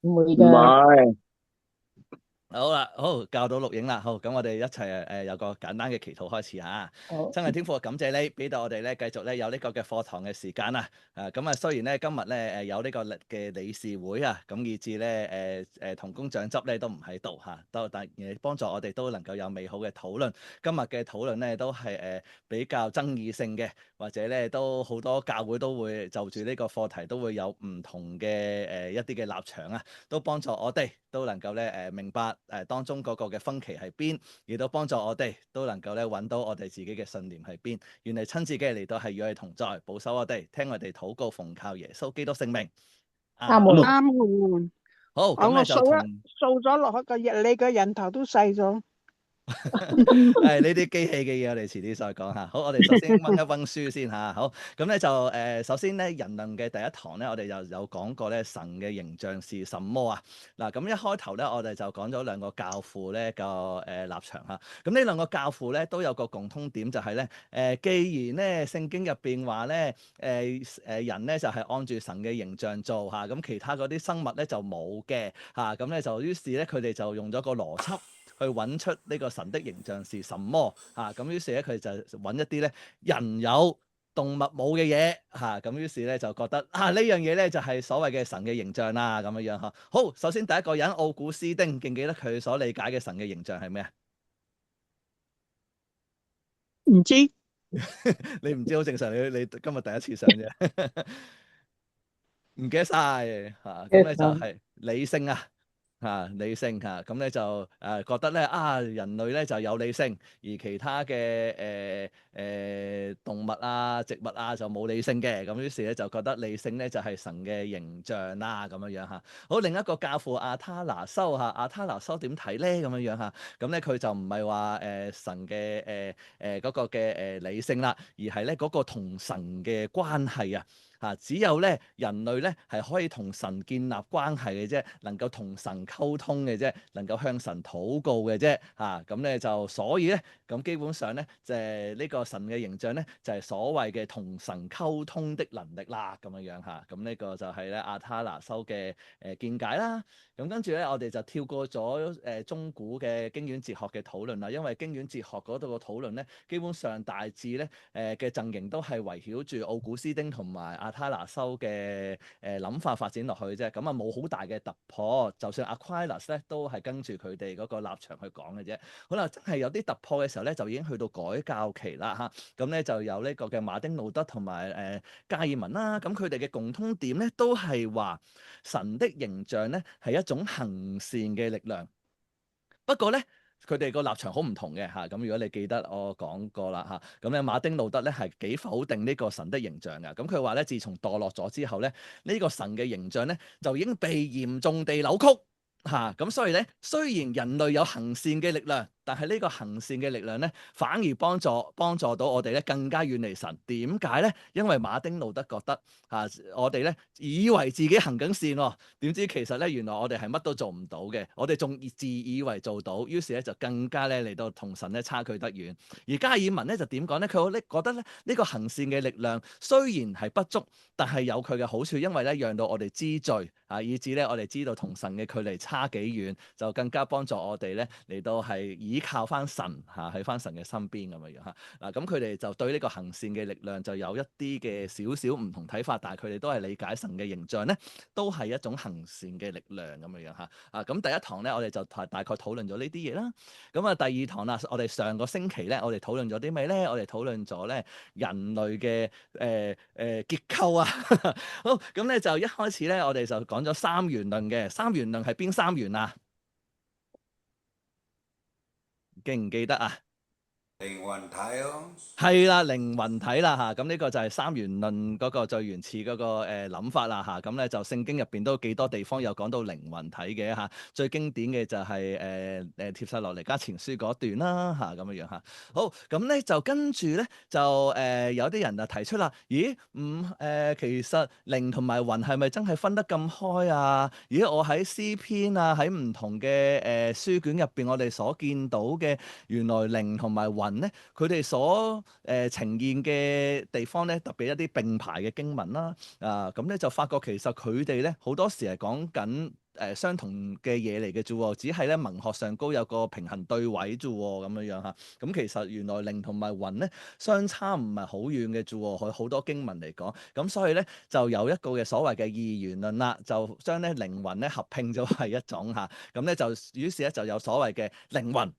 唔會唔㗎。係。好啦，好教到錄影啦，好，咁我哋一齊有個簡單嘅祈禱開始嚇。好，親愛天父，感謝你俾到我哋咧繼續咧有呢個嘅課堂嘅時間啊。咁啊，雖然咧今日咧有呢個嘅理事會啊，咁以至咧同工長執咧都唔喺度嚇，但幫助我哋都能夠有美好嘅討論。今日嘅討論咧都係比較爭議性嘅，或者咧都好多教會都會就住呢個課題都會有唔同嘅一啲嘅立場啊。都幫助我哋都能夠咧明白當中嗰個嘅分歧喺邊，亦都幫助我哋都能夠咧揾到我哋自己嘅信念喺邊。願你親自嘅嚟到係與我哋同在，保守我哋，聽我哋禱告，奉靠耶穌基督聖名。阿門。阿門。嗯。啱喎，好，咁咧我就同掃咗落去個日，你個人頭都細咗。呢啲機器嘅嘢，我哋遲啲再講嚇。好，我哋首先温一温書先嚇。好，咁咧就首先咧人論嘅第一堂咧，我哋就有講過咧神嘅形象是什麼啊？嗱，咁一開頭咧，我哋就講咗兩個教父咧個立場嚇。咁呢兩個教父咧都有個共通點，就係咧既然咧聖經入邊話咧人咧就係按住神嘅形象做嚇，咁其他嗰啲生物咧就冇嘅嚇，咁咧就於是咧佢哋就用咗個邏輯去揾出呢個神的形象是什麼嚇，咁於是咧佢就揾一啲咧人有動物冇嘅嘢嚇，咁於是咧就覺得呢樣嘢咧就係所謂嘅神嘅形象啦咁樣樣嚇。好，首先第一個人奧古斯丁，記唔記得佢所理解嘅神嘅形象係咩啊？唔知你唔知好正常，你今日第一次上啫，唔記得晒嚇，咁咧就係理性啊。理性嚇，咁咧就覺得咧人類咧就有理性，而其他嘅動物啊、植物啊就冇理性嘅，咁於是咧就覺得理性咧就係神嘅形象啦，咁樣樣嚇。好，另一個教父阿他拿修嚇，阿他拿修點睇咧？咁樣樣嚇，咁咧佢就唔係話神嘅嗰個嘅理性啦，而係咧嗰個同神嘅關係啊。只有咧人類咧係可以同神建立關係嘅啫，能夠同神溝通嘅啫，能夠向神禱告嘅啫。咁咧就所以咧，咁基本上咧就係呢個神嘅形象咧，就係所謂嘅同神溝通的能力啦，咁樣樣嚇。咁呢個就係咧阿他拿修嘅見解啦。咁跟住咧，我哋就跳過咗中古嘅經院哲學嘅討論啦，因為經院哲學嗰度嘅討論咧，基本上大致咧嘅陣營都係圍繞住奧古斯丁同埋阿他拿修嘅諗法發展落去啫，咁啊冇好大嘅突破。就算 Aquinas 咧都係跟住佢哋嗰個立場去講嘅啫。好啦，真係有啲突破嘅時候咧，就已經去到改教期啦嚇。咁咧就有呢個嘅馬丁路德同埋加爾文啦。咁佢哋嘅共通點咧都係話神的形象咧係一種行善嘅力量。不過咧，佢哋個立場好唔同嘅嚇。咁如果你記得我講過啦嚇，咁咧馬丁路德咧係幾否定呢個神的形象嘅。咁佢話咧，自從墮落咗之後咧，呢個神嘅形象咧就已經被嚴重地扭曲嚇。咁所以咧，雖然人類有行善嘅力量，但係呢個行善嘅力量咧，反而幫助到我哋咧更加遠離神。點解咧？因為馬丁路德覺得我哋咧以為自己行緊善喎，點知其實咧原來我哋係乜都做唔到嘅，我哋仲自以為做到，於是咧就更加咧嚟到同神咧差距得遠。而加爾文咧就點講咧？佢覺得咧呢個行善嘅力量雖然係不足，但係有佢嘅好處，因為咧讓到我哋知罪以至咧我哋知道同神嘅距離差幾遠，就更加幫助我哋咧嚟到係依靠翻神喺翻神嘅身邊咁樣嚇。咁佢哋就對呢個行善嘅力量就有一啲嘅少少唔同睇法，但係佢哋都係理解神嘅形象咧，都係一種行善嘅力量咁樣嚇。咁第一堂咧，我哋就大概討論咗呢啲嘢啦。咁第二堂啦，我哋上個星期咧，我哋討論咗啲咩咧？我哋討論咗咧人類嘅結構啊。好，咁咧就一開始咧，我哋就講咗三元論嘅。三元論係邊三元啊？記唔記得啊？靈魂體咯。係啦，靈魂體啦嚇，咁呢個就係三元論嗰個最原始嗰個諗法啦嚇。咁咧就聖經入邊都幾多地方有講到靈魂體嘅嚇。最經典嘅就係帖撒羅尼迦前書嗰段啦嚇，咁樣樣嚇。好，咁咧就跟住咧就有啲人就提出啦，咦其實靈同埋魂係咪真係分得咁開啊？咦，我喺詩篇啊，喺唔同嘅書卷入邊，我哋所見到嘅原來靈同埋魂咧，佢哋所呈現嘅地方咧，特別一啲並排嘅經文啦，咁咧就發覺其實佢哋咧好多時係講緊相同嘅嘢嚟嘅啫喎，只係咧文學上高有個平衡對位啫喎，咁樣樣嚇。咁其實原來靈同埋魂咧相差唔係好遠嘅啫喎，佢好多經文嚟講。咁所以咧就有一個嘅所謂嘅二元論啦，就將咧靈魂咧合拼咗係一種嚇。咁咧就於是咧就有所謂嘅靈魂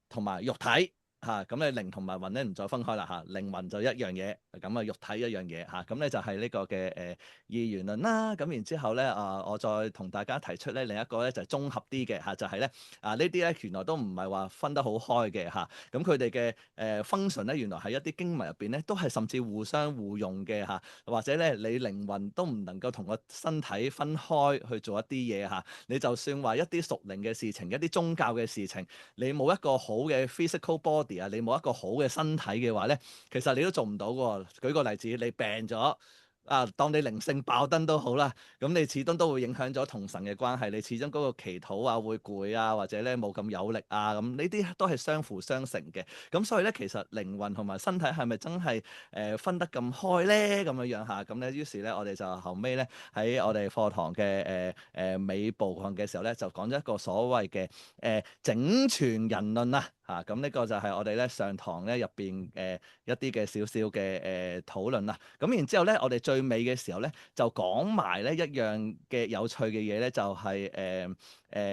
同埋肉體。咁你靈同埋魂咧唔再分開啦靈魂就一樣嘢，咁啊肉體一樣嘢咁咧就係呢個嘅二元論啦。咁然之後咧我再同大家提出咧另一個咧就係綜合啲嘅就係咧呢啲咧原來都唔係話分得好開嘅咁佢哋嘅function咧原來喺一啲經文入邊咧都係甚至互相互用嘅或者咧你靈魂都唔能夠同個身體分開去做一啲嘢你就算話一啲屬靈嘅事情，一啲宗教嘅事情，你冇一個好嘅 physical body 你冇一個好嘅身體嘅話咧，其實你都做唔到喎。舉個例子，你病咗當你靈性爆燈都好啦，咁你始終都會影響咗同神嘅關係，你始終嗰個祈禱會攰或者咧冇咁有力咁呢啲都係相輔相成嘅。咁所以咧，其實靈魂同埋身體係咪真係分得咁開咧？咁樣樣咁咧，於是咧我哋就後尾咧喺我哋課堂嘅尾部分嘅時候咧，就講咗一個所謂嘅整全人論啦。咁呢個就係我哋咧上堂咧入邊一啲嘅少少嘅討論啦。咁然之後咧，我哋最尾嘅時候咧就講埋咧一樣嘅有趣嘅嘢咧，就係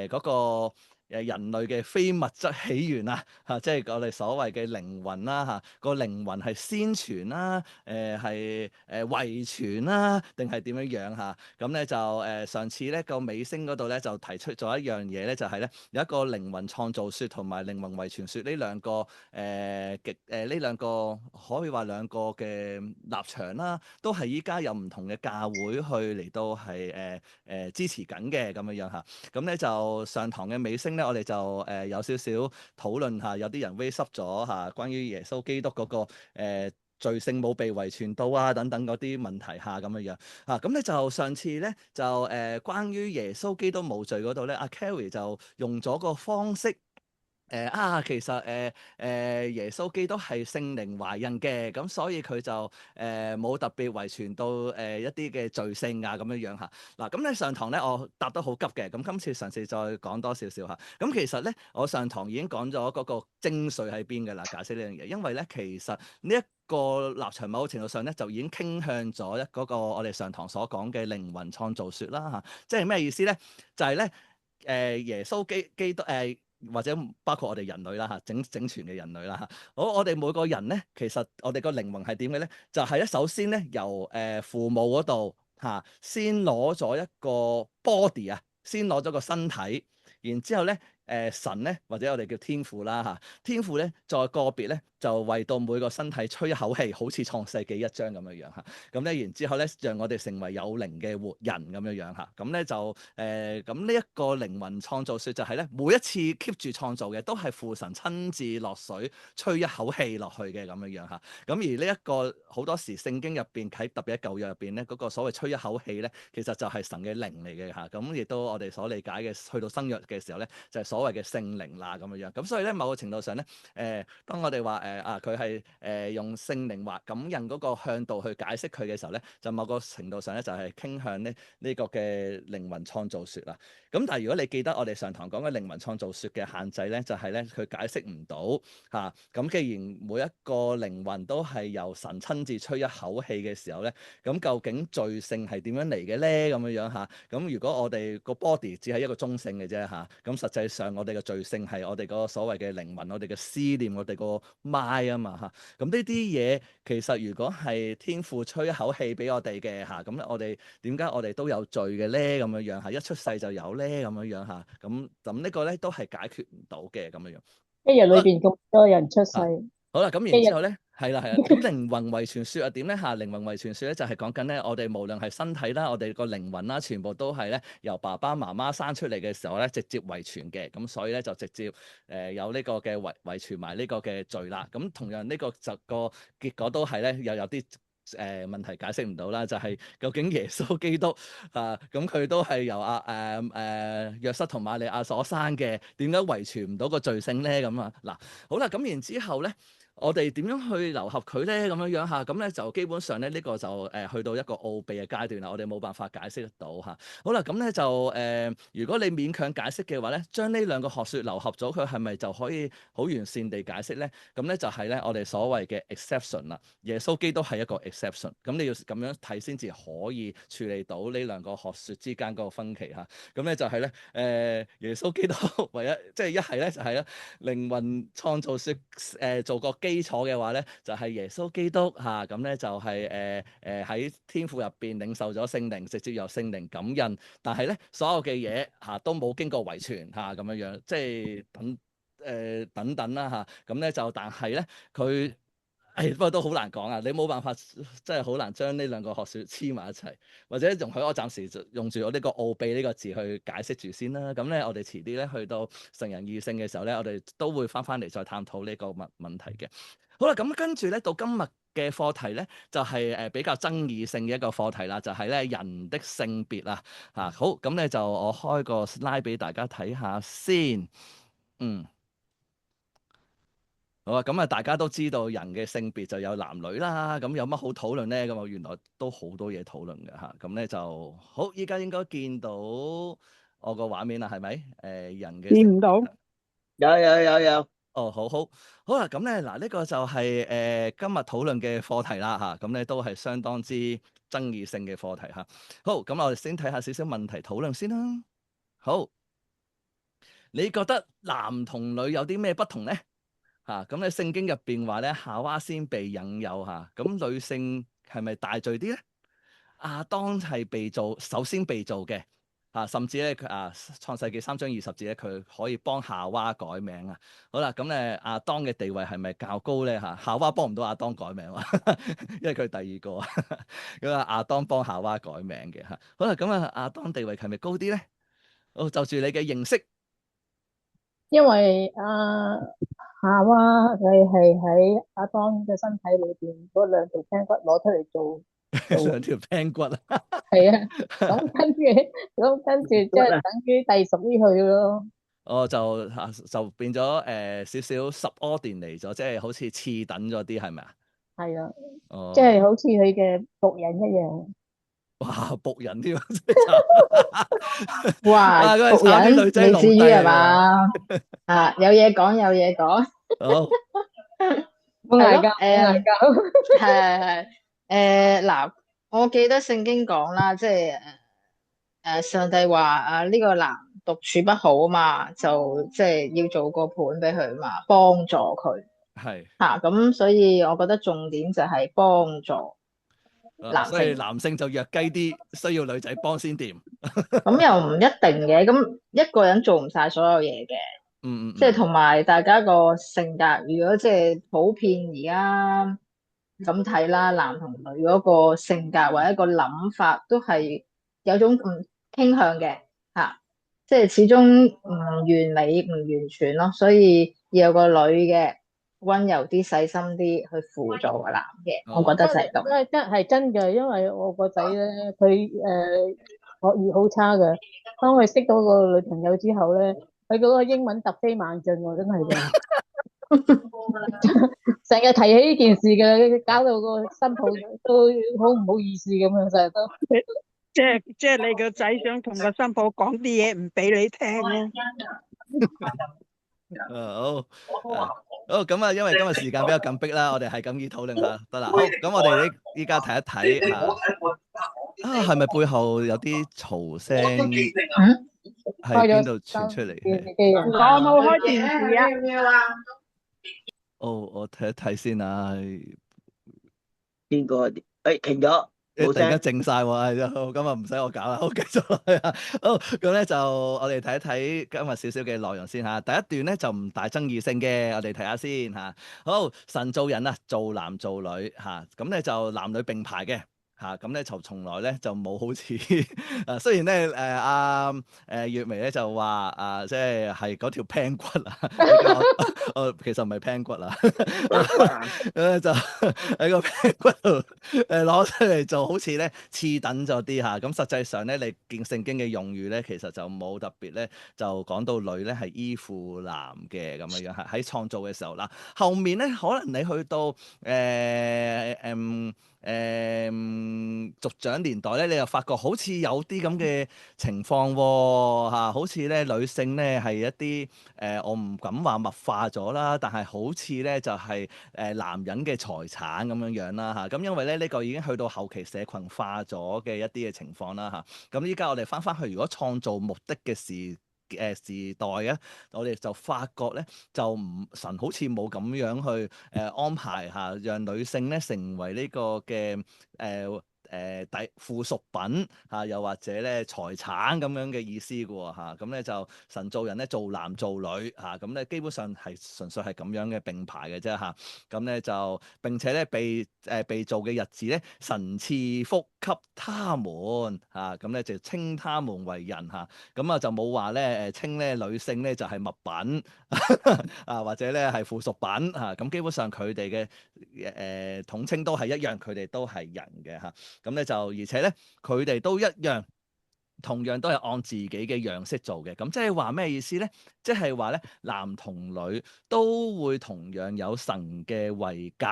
嗰個人類嘅非物質起源即係我哋所謂嘅靈魂啦個靈魂係先傳啦，係遺傳啦，定係點樣樣咁咧就上次咧個尾聲嗰度咧就提出咗一樣嘢咧，就係咧有一個靈魂創造說同埋靈魂遺傳說呢兩個呢兩個可以話兩個嘅立場啦，都係依家有唔同嘅教會去嚟到係支持緊嘅咁樣樣咁咧就上堂嘅尾聲咧，我哋就有少少討論有啲人 raise up 咗關於耶穌基督嗰個罪性冇被遺傳到等等嗰啲問題咁樣樣咁咧就上次咧就關於耶穌基督無罪嗰度咧，阿 Carrie 就用咗個方式。其實耶穌基督係聖靈懷孕嘅，咁所以佢就冇特別遺傳到一啲嘅罪性咁樣樣嗱，咁咧上堂咧我答得好急嘅，咁今次嘗試再講多少少咁其實咧我上堂已經講咗嗰個精髓喺邊嘅啦，解釋呢樣嘢，因為咧其實呢一個立場某程度上咧就已經傾向咗嗰個我哋上堂所講嘅靈魂創造說啦即係咩意思咧？就係咧耶穌基督或者包括我哋人類啦整全嘅人類啦我哋每個人咧，其實我哋個靈魂係點嘅咧？就係咧，首先咧由父母嗰度先攞咗一個 body 先攞咗個身體，然之後咧神咧或者我哋叫天父啦天父咧再個別咧就為到每個身體吹一口氣，好似創世記1章咁樣樣咁咧然之後咧讓我哋成為有靈嘅活人咁樣樣咁咧就咁呢一個靈魂創造說就係咧每一次 keep 住創造嘅都係父神親自落水吹一口氣落去嘅咁樣樣咁而呢一個好多時聖經入邊喺特別喺舊約入邊咧嗰個所謂吹一口氣咧，其實就係神嘅靈嚟嘅咁亦都我哋所理解嘅去到新約嘅時候咧就係所謂嘅聖靈啦咁樣樣咁所以咧某個程度上咧當我哋話佢係用聖靈或感應嗰個向度去解釋佢嘅時候咧，就某個程度上咧就係傾向咧呢個嘅靈魂創造說啦。咁但係如果你記得我哋上堂講嘅靈魂創造說嘅限制咧，就係咧佢解釋唔到咁既然每一個靈魂都係由神親自吹一口氣嘅時候咧，咁究竟罪性係點樣嚟嘅咧？咁樣樣咁如果我哋個 body 只係一個中性嘅啫咁實際上我哋嘅罪性係我哋個所謂嘅靈魂，我哋嘅思念，我哋個 mind 啊嘛咁呢啲嘢其實如果係天父吹一口氣俾我哋嘅咁我哋點解我哋都有罪嘅咧？咁樣樣一出世就有咧咁樣樣咁呢個咧都係解決唔到嘅咁樣樣。一日裏邊咁多人出世，好啦，咁然之後咧，係啦，咁靈魂遺傳說點咧靈魂遺傳說咧就係講緊咧，我哋無論係身體啦，我哋個靈魂啦，全部都係咧由爸爸媽媽生出嚟嘅時候咧，直接遺傳嘅，咁所以咧就直接有呢個嘅遺傳埋呢個嘅罪啦。咁同樣呢個就個結果都係咧又有啲問題解釋唔到啦，就係究竟耶穌基督咁佢都係由約瑟同瑪利亞所生嘅，點解遺傳唔到個罪性咧？咁嗱，好啦，咁然之後咧。我哋點樣去糅合佢咧？咁樣樣嚇，咁咧就基本上咧呢個就去到一個奧秘嘅階段啦。我哋冇辦法解釋得到嚇。好啦，咁咧就如果你勉強解釋嘅話咧，將呢兩個學説糅合咗，佢係咪就可以好完善地解釋咧？咁咧就係咧我哋所謂嘅 exception 啦。耶穌基督係一個 exception，咁你要咁樣睇先至可以處理到呢兩個學説之間嗰個分歧嚇。咁咧就係咧耶穌基督唯一即係一係咧就係咧靈魂創造説做個基礎嘅話咧，就係耶穌基督嚇，咁咧就係喺天父入邊領受咗聖靈，直接由聖靈感印。但係咧所有嘅嘢嚇都冇經過遺傳嚇咁樣樣，即係等等啦嚇。咁咧就但係咧佢。不過都好難講啊！你冇辦法，真係好難將呢兩個學説黐埋一齊，或者容許我暫時用住我呢個奧秘呢個字去解釋住先啦。咁咧，我哋遲啲咧去到神人二性嘅時候咧，我哋都會翻嚟再探討呢個問題嘅。好啦，咁跟住咧到今日嘅課題咧，就係比較爭議性嘅一個課題啦，就係咧人的性別啊嚇。好，咁咧就我開個 slide 俾大家睇下先，好啊，咁啊，大家都知道人嘅性別就有男女啦，咁有乜好討論咧？咁啊，原來都好多嘢討論嘅嚇。咁咧就好，依家應該見到我個畫面啦，係咪？人嘅性別見唔到？有。哦，好啦，咁咧嗱，呢個就係今日討論嘅課題啦嚇。咁咧都係相當之爭議性嘅課題嚇。好，咁我哋先睇下少少問題討論先啦。好，你覺得男同女有啲咩不同咧？嚇，咁喺聖經入邊話咧，夏娃先被引誘嚇，咁女性係咪大罪啲咧？亞當係首先被造嘅嚇，甚至咧佢創世記3章20節咧，佢可以幫夏娃改名啊。好啦，咁咧亞當嘅地位係咪較高咧嚇？夏娃幫唔到亞當改名喎，因為佢係第二個啊。咁啊，亞當幫夏娃改名嘅嚇。好啦，咁啊亞當地位係咪高啲咧？好，就住你嘅認識，因為夏娃佢係喺亞當嘅身體裏邊嗰兩條頸骨攞出嚟做，兩條頸骨啊。係啊，咁跟住即係等於隸屬於佢咯。哦，就變咗少少 subordinate 咗，即係好似次等咗啲，係咪啊？係啊，哦，即係好似佢嘅僕人一樣。哇，僕人添，哇，嗰僕人啲女仔奴未至於係隸嚟喎。嘛？有嘢講。好，冇嗌交，係咯，冇嗌交。係嗱，我記得聖經講啦，即係上帝話呢個男獨處不好啊嘛，就即係要做個伴俾佢嘛，幫助佢係咁，所以我覺得重點就係幫助男所以性。男性就弱雞啲，需要女仔幫先掂。咁又唔一定嘅，咁一個人做唔晒所有嘢嘅。即係同埋大家個性格，如果即係普遍而家咁睇啦，男同女嗰個性格或者個諗法都係有種唔傾向嘅即係始終唔完美唔完全咯，所以要有個女嘅溫柔啲細心啲去輔助個男嘅，我覺得就係咁。真嘅，因為我個仔咧，佢學業好差嘅。當佢識到個女朋友之後咧，佢嗰個英文突飛猛進喎，真係嘅。成日提起呢件事嘅，搞到個新抱都好唔好意思咁樣，成日都。即係你個仔想同個新抱講啲嘢，唔俾你聽咯。好，咁啊，因為今日時間比較緊迫啦，我哋係咁意討論下得啦。好，咁我哋依家睇一睇係咪背後有啲嘈聲喺邊度傳出嚟？我冇開電視啊。我睇一睇先啊。邊個？停咗。突然間靜晒喎，好，咁啊唔使我搞啦，好，繼續落去啊。好，咁咧就我哋睇一睇今日少少嘅內容先嚇。第一段咧就唔大爭議性嘅，我哋睇下先嚇。好，神造人啊，造男造女嚇，咁咧就男女並排嘅嚇，咁咧就從來咧就冇好似雖然咧月眉咧就話即係嗰條 pan 骨啊，其實唔係 pan 骨啊，就喺個 pan 骨度攞出嚟就好似咧次等咗啲嚇，咁實際上咧你見聖經嘅用語咧，其實就冇特別咧就講到女咧係依附男嘅咁樣樣，喺創造嘅時候啦，後面咧可能你去到族長年代咧，你又發覺好似有啲咁嘅情況喎，好似咧女性咧係一啲我唔敢話物化咗啦，但係好似咧就係男人嘅財產咁樣樣啦嚇，咁因為咧呢個已經去到後期社群化咗嘅一啲嘅情況啦嚇，咁依家我哋翻去，如果創造目的嘅時代啊，我哋就發覺咧，就神好似冇咁樣去安排嚇，讓女性咧成為呢個嘅附屬品嚇，又或者咧財產咁樣嘅意思嘅喎嚇，咁咧就神造人咧做男做女嚇，咁咧基本上係純粹係咁樣嘅並排嘅啫嚇，咁咧就並且咧被造嘅日子咧，神賜福給他們嚇，咁咧就稱他們為人嚇，咁啊就冇話咧稱咧女性咧就係物品或者咧係附屬品嚇，咁基本上佢哋嘅統稱都係一樣，佢哋都係人嘅嚇。咁咧就而且咧，佢哋都一樣，同樣都係按自己嘅樣式做嘅。咁即係話咩意思咧？即係話咧，男同女都會同樣有神嘅位格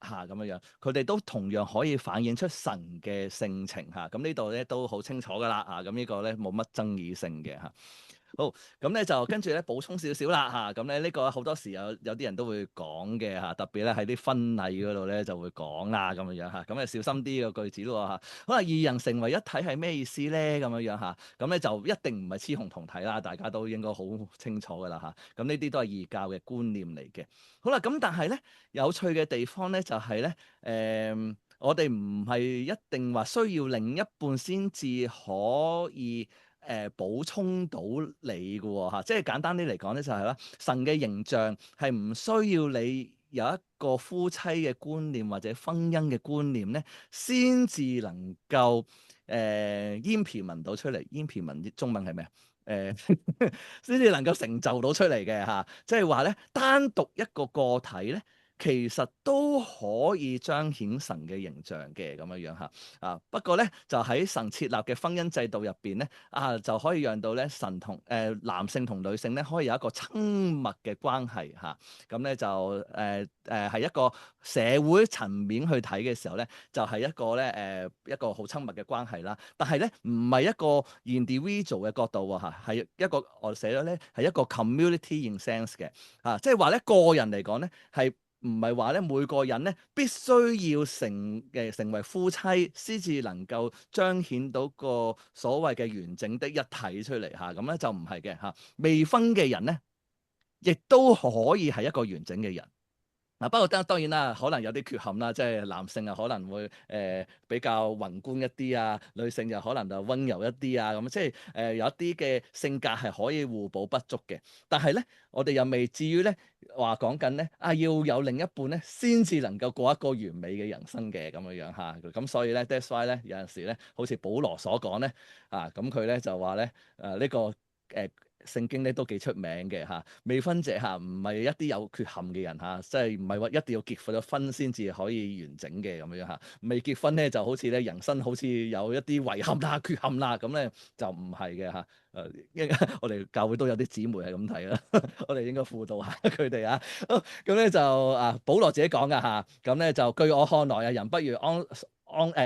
嚇咁樣樣，佢哋都同樣可以反映出神嘅性情嚇。咁呢度咧都好清楚噶啦嚇。咁呢個咧冇乜爭議性嘅嚇。好，咁咧就跟住咧補充少少啦嚇，咁咧呢個好多時有啲人都會講嘅嚇，特別咧喺啲婚禮嗰度咧就會講啦咁樣樣嚇，咁咧小心啲個句子咯嚇。可能二人成為一體係咩意思咧？咁樣樣嚇，咁咧就一定唔係雌雄同體啦，大家都應該好清楚噶啦嚇。咁呢啲都係異教嘅觀念嚟嘅。好啦，咁但係咧有趣嘅地方咧就係咧我哋唔係一定話需要另一半先至可以補充到你嘅喎嚇，即係簡單啲嚟講咧就係啦，神嘅形象係唔需要你有一個夫妻嘅觀念或者婚姻嘅觀念咧，先至能夠煙皮聞到出嚟。煙皮聞中文係咩啊？先至能夠成就到出嚟嘅嚇，即係話咧單獨一個個體咧，其實都可以彰顯神嘅形象嘅咁樣樣嚇啊！不過咧，就喺神設立嘅婚姻制度入邊咧，就可以讓到咧神同男性同女性咧可以有一個親密嘅關係嚇。咁咧就係一個社會層面去睇嘅時候咧，就係一個咧一個好親密嘅關係啦。但係咧唔係一個 individual 嘅角度喎嚇，係一個我寫咗咧係一個 community in sense 嘅嚇，即係話咧個人嚟講咧係。唔係話咧，每個人咧必須要成為夫妻，先至能夠彰顯到個所謂嘅完整的一體出嚟嚇。咁咧就唔係嘅嚇。未婚嘅人咧，亦都可以係一個完整嘅人。不過當然啦，可能有啲缺陷啦，即係男性啊可能會比較宏觀一啲啊，女性就可能就溫柔一啲啊，咁即係有一啲嘅性格係可以互補不足嘅。但係咧，我哋又未至於咧話講緊咧要有另一半咧先至能夠過一個完美嘅人生嘅咁樣樣嚇。咁所以咧 that's why 咧有陣時咧，好似保羅所講咧咁佢咧就話咧呢個聖經咧都幾出名嘅嚇，未婚者嚇唔係一啲有缺陷嘅人嚇，即係唔係話一定要結咗婚先至可以完整嘅咁樣嚇。未結婚咧就好似咧人生好似有一啲遺憾啦、缺陷啦，咁咧就唔係嘅嚇。我哋教會都有啲姊妹係咁睇啦，我哋應該輔導下佢哋啊。咁咧就保羅自己講噶嚇，咁咧就據我看來人不如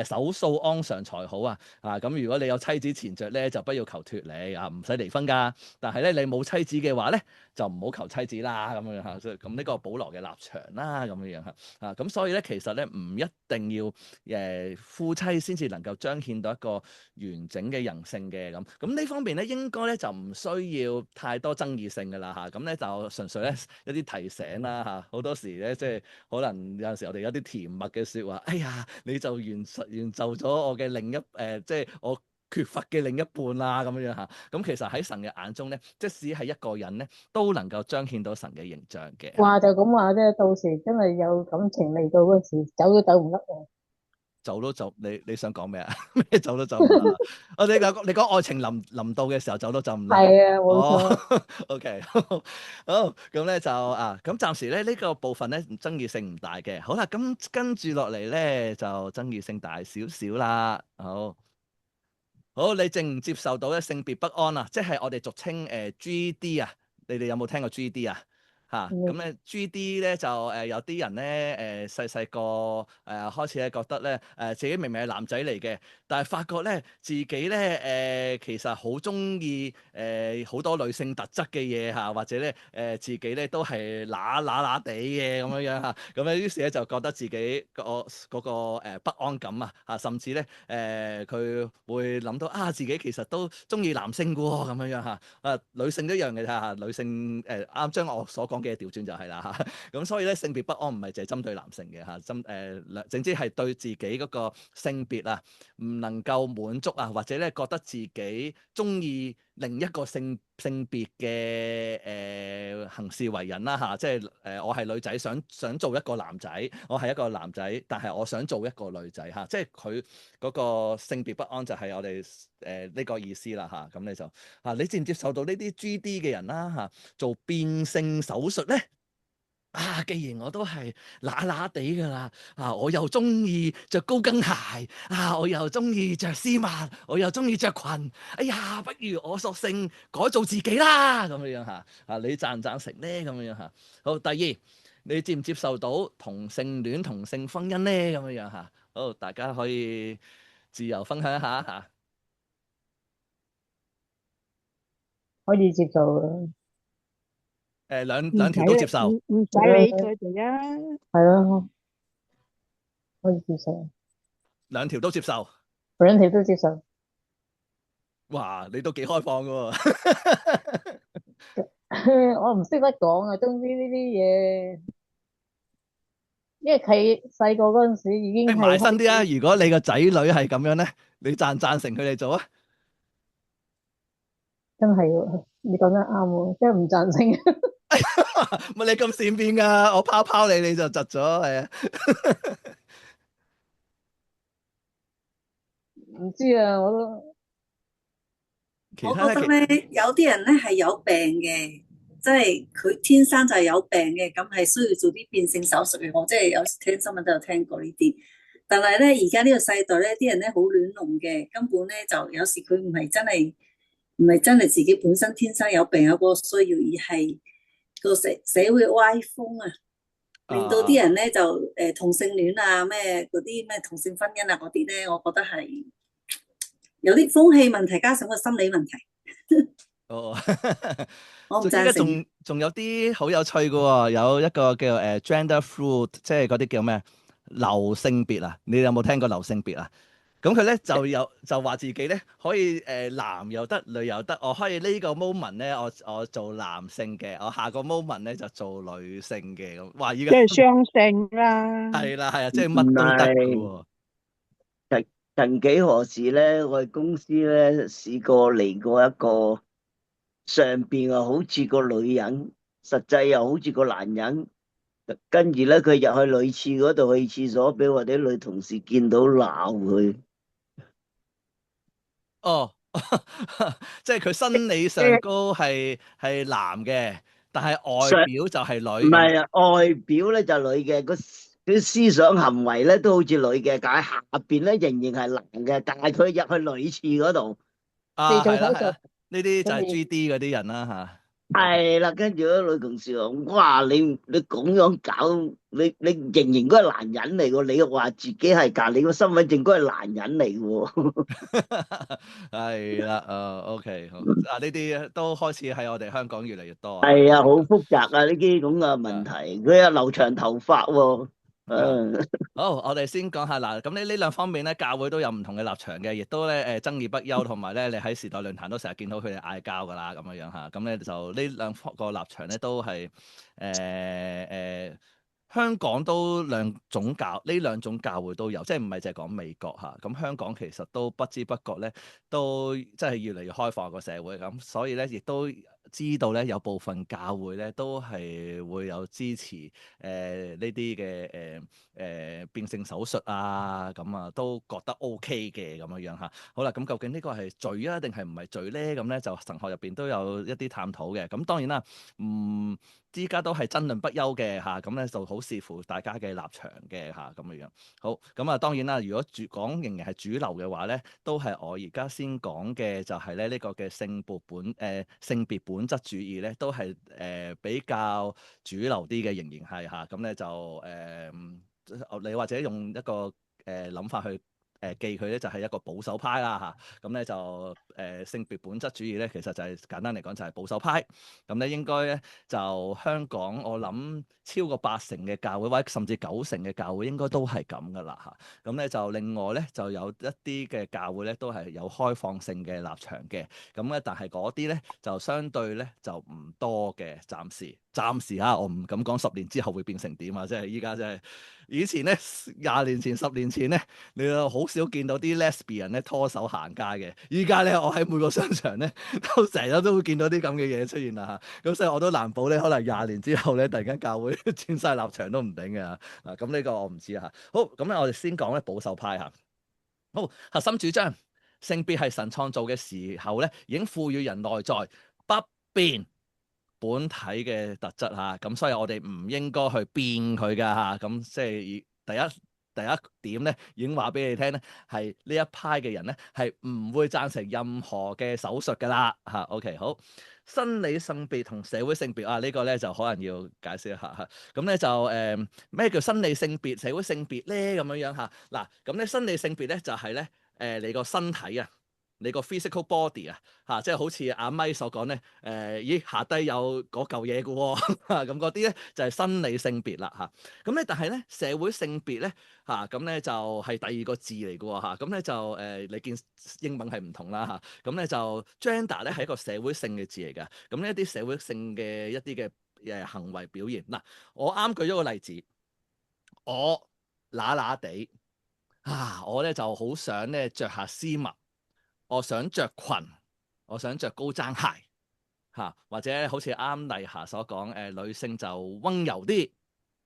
守素安常才好啊！咁如果你有妻子纏着咧，就不要求脫離唔使離婚噶。但係咧你冇妻子嘅話咧，就唔好求妻子啦咁樣嚇。咁呢個保羅嘅立場啦咁樣嚇。咁所以咧其實咧唔一定要夫妻先至能夠彰顯到一個完整嘅人性嘅咁。咁呢方面咧應該咧就唔需要太多爭議性㗎啦嚇。咁咧就純粹咧一啲提醒啦嚇。好多時咧即係可能有陣時我哋有啲甜蜜嘅説話，哎呀你就完就咗我嘅即係我缺乏嘅另一半啦咁樣嚇。咁其實喺神嘅眼中咧，即使係一個人咧，都能夠彰顯到神嘅形象嘅。話就咁話啫，到時真係有感情嚟到嗰時，走都走唔甩喎。走都走，你想講咩啊？咩走都走唔甩啊？哦，你講愛情臨到嘅時候走都走唔甩。係啊，冇哦錯。，OK，好，咁咧就咁暫時咧呢個部分咧爭議性唔大嘅。好啦，咁跟住落嚟咧就爭議性大少少啦。好，你接唔接受到咧性別不安啊？即係我哋俗稱GD 啊，你哋有冇聽過 GD 啊？咁咧 GD 咧就有啲人咧細細個開始咧覺得咧自己明明係男仔嚟嘅，但係發覺咧自己咧其實好中意好多女性特質嘅嘢嚇，或者咧自己咧都係乸地嘅咁樣樣嚇，咁咧於是咧就覺得自己嗰個不安感啊甚至咧佢會諗到自己其實都中意男性嘅喎咁樣樣嚇，女性都一樣嘅嚇，女性啱將我所講嘅調轉就係啦嚇，咁所以咧性別不安唔係淨係針對男性嘅嚇，總之係對自己嗰個性別唔能夠滿足或者咧覺得自己中意另一個性別嘅行事為人啦嚇，即係我係女仔想做一個男仔，我係一個男仔，但係我想做一個女仔嚇，即係佢嗰個性別不安就係我哋呢個意思啦嚇，咁你就你接唔接受到呢啲 GD 嘅人啦嚇，做變性手術咧？既然我都係乸地㗎啦，我又中意着高跟鞋，我又中意着絲襪，我又中意着裙，哎呀，不如我索性改造自己啦，咁樣嚇，你贊唔贊成咧？咁樣嚇。好，第二，你接唔接受到同性戀、同性婚姻咧？咁樣嚇。好，大家可以自由分享一下嚇。可以接受嘅。兩條都接受。唔使理佢哋啊。係咯，可以接受。兩條都接受。兩條都接受。哇，你都幾開放㗎喎。我唔識得講啊，總之呢啲嘢，因為佢細個嗰陣時已經係埋身啲啊！如果你個仔女係咁樣咧，你贊唔贊成佢哋做啊？真係喎，你講得啱喎，真係唔贊成。乜你咁善變㗎？我拋你，你就窒咗，係啊？唔知啊，我都。我覺得咧，有啲人咧係有病嘅，即係佢天生就係有病嘅，咁係需要做啲變性手術嘅。我即係有時聽新聞都有聽過呢啲。但係咧，而家呢個世代咧，啲人咧好亂龍嘅，根本咧就有時佢唔係真係自己本身天生有病有嗰個需要，而係個社會歪風令到啲人咧就同性戀咩嗰啲咩同性婚姻嗰啲咧，我覺得係有啲風氣問題，加上個心理問題。哦，我唔贊成。仲有啲好有趣嘅喎，有一個叫gender fluid，即係嗰啲叫咩流性別啊？你有冇聽過流性別啊？咁佢咧就話自己咧可以男又得，女又得，我可以呢個 moment 咧我做男性嘅，我下個 moment 咧就做女性嘅咁。哇！依家即係雙性啦。係啦，即係乜都得嘅喎。曾幾何時咧，我哋公司咧試過嚟過一個上邊好似個女人，實際又好似個男人，跟住咧佢入去女廁嗰度去廁所，俾我哋啲女同事見到鬧佢。哦，即係佢生理上高係男嘅，但係外表就係女。唔係啊，外表咧就女嘅，佢思想行為咧都好似女嘅，但係下邊咧仍然係男嘅，但係佢入去女廁嗰度。係啦，呢啲就係 GD 嗰啲人啦嚇。係啦，跟住啲女同事話：哇，你咁樣搞，你仍然都係男人嚟喎，你又話自己係，但你個身份證都係男人嚟喎。係啦，OK，好呢啲都開始喺我哋香港越嚟越多。係啊，好複雜啊，呢啲咁嘅問題。佢又留長頭髮喎。好，我哋先講下嗱，咁呢兩方面咧，教會都有唔同嘅立場嘅，亦都咧爭議不休，同埋咧你喺時代論壇都成日見到佢哋嗌交噶啦，咁樣樣嚇，咁咧就呢兩個立場咧都係香港都呢兩種教會都有，即係唔係淨係講美國嚇，咁香港其實都不知不覺咧都即係越嚟越開放個社會咁，所以咧亦都即知道咧，有部分教會咧都係會有支持呢啲嘅變性手術啊，咁啊都覺得 OK 嘅咁樣嚇。好啦，咁究竟呢個係罪啊，定係唔係罪咧？咁咧就神學入邊都有一啲探討嘅。咁當然啦，依家都係爭論不休嘅嚇，咁咧就好視乎大家嘅立場嘅嚇咁樣。好，咁啊當然啦，如果講仍然係主流嘅話咧，都係我而家先講嘅就係咧呢個嘅性別本質主義咧，都係比較主流啲嘅，仍然係嚇。咁咧就你或者用一個諗法去記佢咧，就係一個保守派啦嚇。咁咧就性別本質主義咧，其實就係簡單嚟講就係保守派。咁咧應該咧就香港我諗超過80%嘅教會或者甚至90%嘅教會應該都係咁噶啦嚇。咁咧就另外咧就有一啲嘅教會咧都係有開放性嘅立場嘅。咁咧但係嗰啲咧就相對咧就唔多嘅，暫時嚇，我唔敢講10年之後會變成點啊！即係依家真係以前咧20年前10年前咧，你又好少見到啲 lesbian 咧拖手行街嘅。依家咧我喺每個商場咧都成日都會見到啲咁嘅嘢出現啦嚇。咁所以我都難保咧，可能20年之後咧，突然間教會轉晒立場都唔定嘅嚇。咁呢個我唔知啊。好，咁咧我哋先講咧保守派嚇。好，核心主張性別係神創造嘅時候咧，已經賦予人內在不變本體嘅特質嚇，咁所以我哋唔應該去變佢㗎嚇。咁即係第一點咧，已經話俾你聽咧，係呢一派嘅人咧係唔會贊成任何嘅手術㗎啦嚇。OK， 好，生理性別同社會性別啊，呢個咧就可能要解釋一下嚇。咁咧就咩叫生理性別、社會性別咧？咁樣嚇嗱，咁咧生理性別咧就係咧你個身體啊。你個 physical body 啊，嚇，即係好似阿咪所講咧，咦下低有嗰嚿嘢嘅喎，咁嗰啲咧就係生理性別啦嚇。咁咧但係咧社會性別咧嚇，咁咧就係第二個字嚟嘅喎嚇。咁咧就你見英文係唔同啦嚇。咁咧就 gender 咧係一個社會性嘅字嚟嘅。咁呢一啲社會性嘅一啲嘅行為表現嗱，我啱舉咗個例子，我乸乸地我咧就好想咧着下絲襪。我想着裙，我想着高踭鞋嚇，或者好似啱麗霞所講，女性就溫柔啲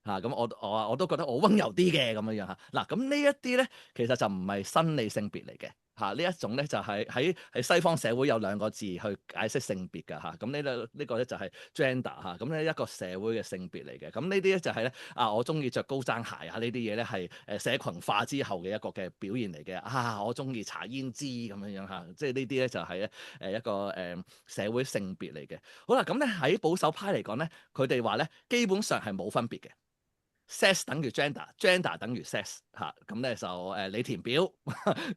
嚇，咁我都覺得我溫柔啲嘅咁樣樣嚇。嗱，咁呢一啲咧，其實就唔係生理性別嚟嘅嚇，呢一種咧就係喺西方社會有2個字去解釋性別㗎嚇。咁呢個咧就係 gender 嚇，咁咧一個社會嘅性別嚟嘅。咁呢啲咧就係咧我中意着高踭鞋啊，呢啲嘢咧係社群化之後嘅一個嘅表現嚟嘅。我中意搽胭脂咁樣樣嚇，即係呢啲咧就係咧一個社會性別嚟嘅。好啦，咁咧喺保守派嚟講咧，佢哋話咧基本上係冇分別嘅。sex 等於 gender 等於 sex 嚇，咁咧就你填表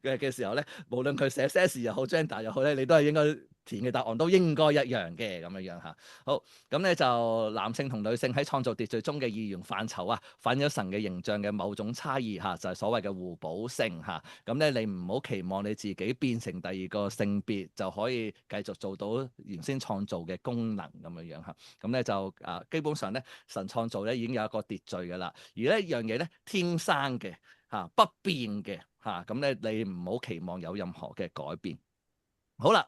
嘅時候咧，無論佢寫 sex 又好 gender 又好咧，你都係應該填嘅答案都應該一樣嘅咁樣樣嚇。好，咁咧就男性同女性喺創造秩序中嘅二元範疇反映咗神嘅形象嘅某種差異嚇，就係所謂嘅互補性嚇。咁咧你唔好期望你自己變成第二個性別就可以繼續做到原先創造嘅功能咁樣樣嚇。咁咧就基本上咧神創造咧已經有一個秩序嘅啦，而呢一樣嘢咧天生嘅不變嘅咁咧你唔好期望有任何嘅改變。好啦。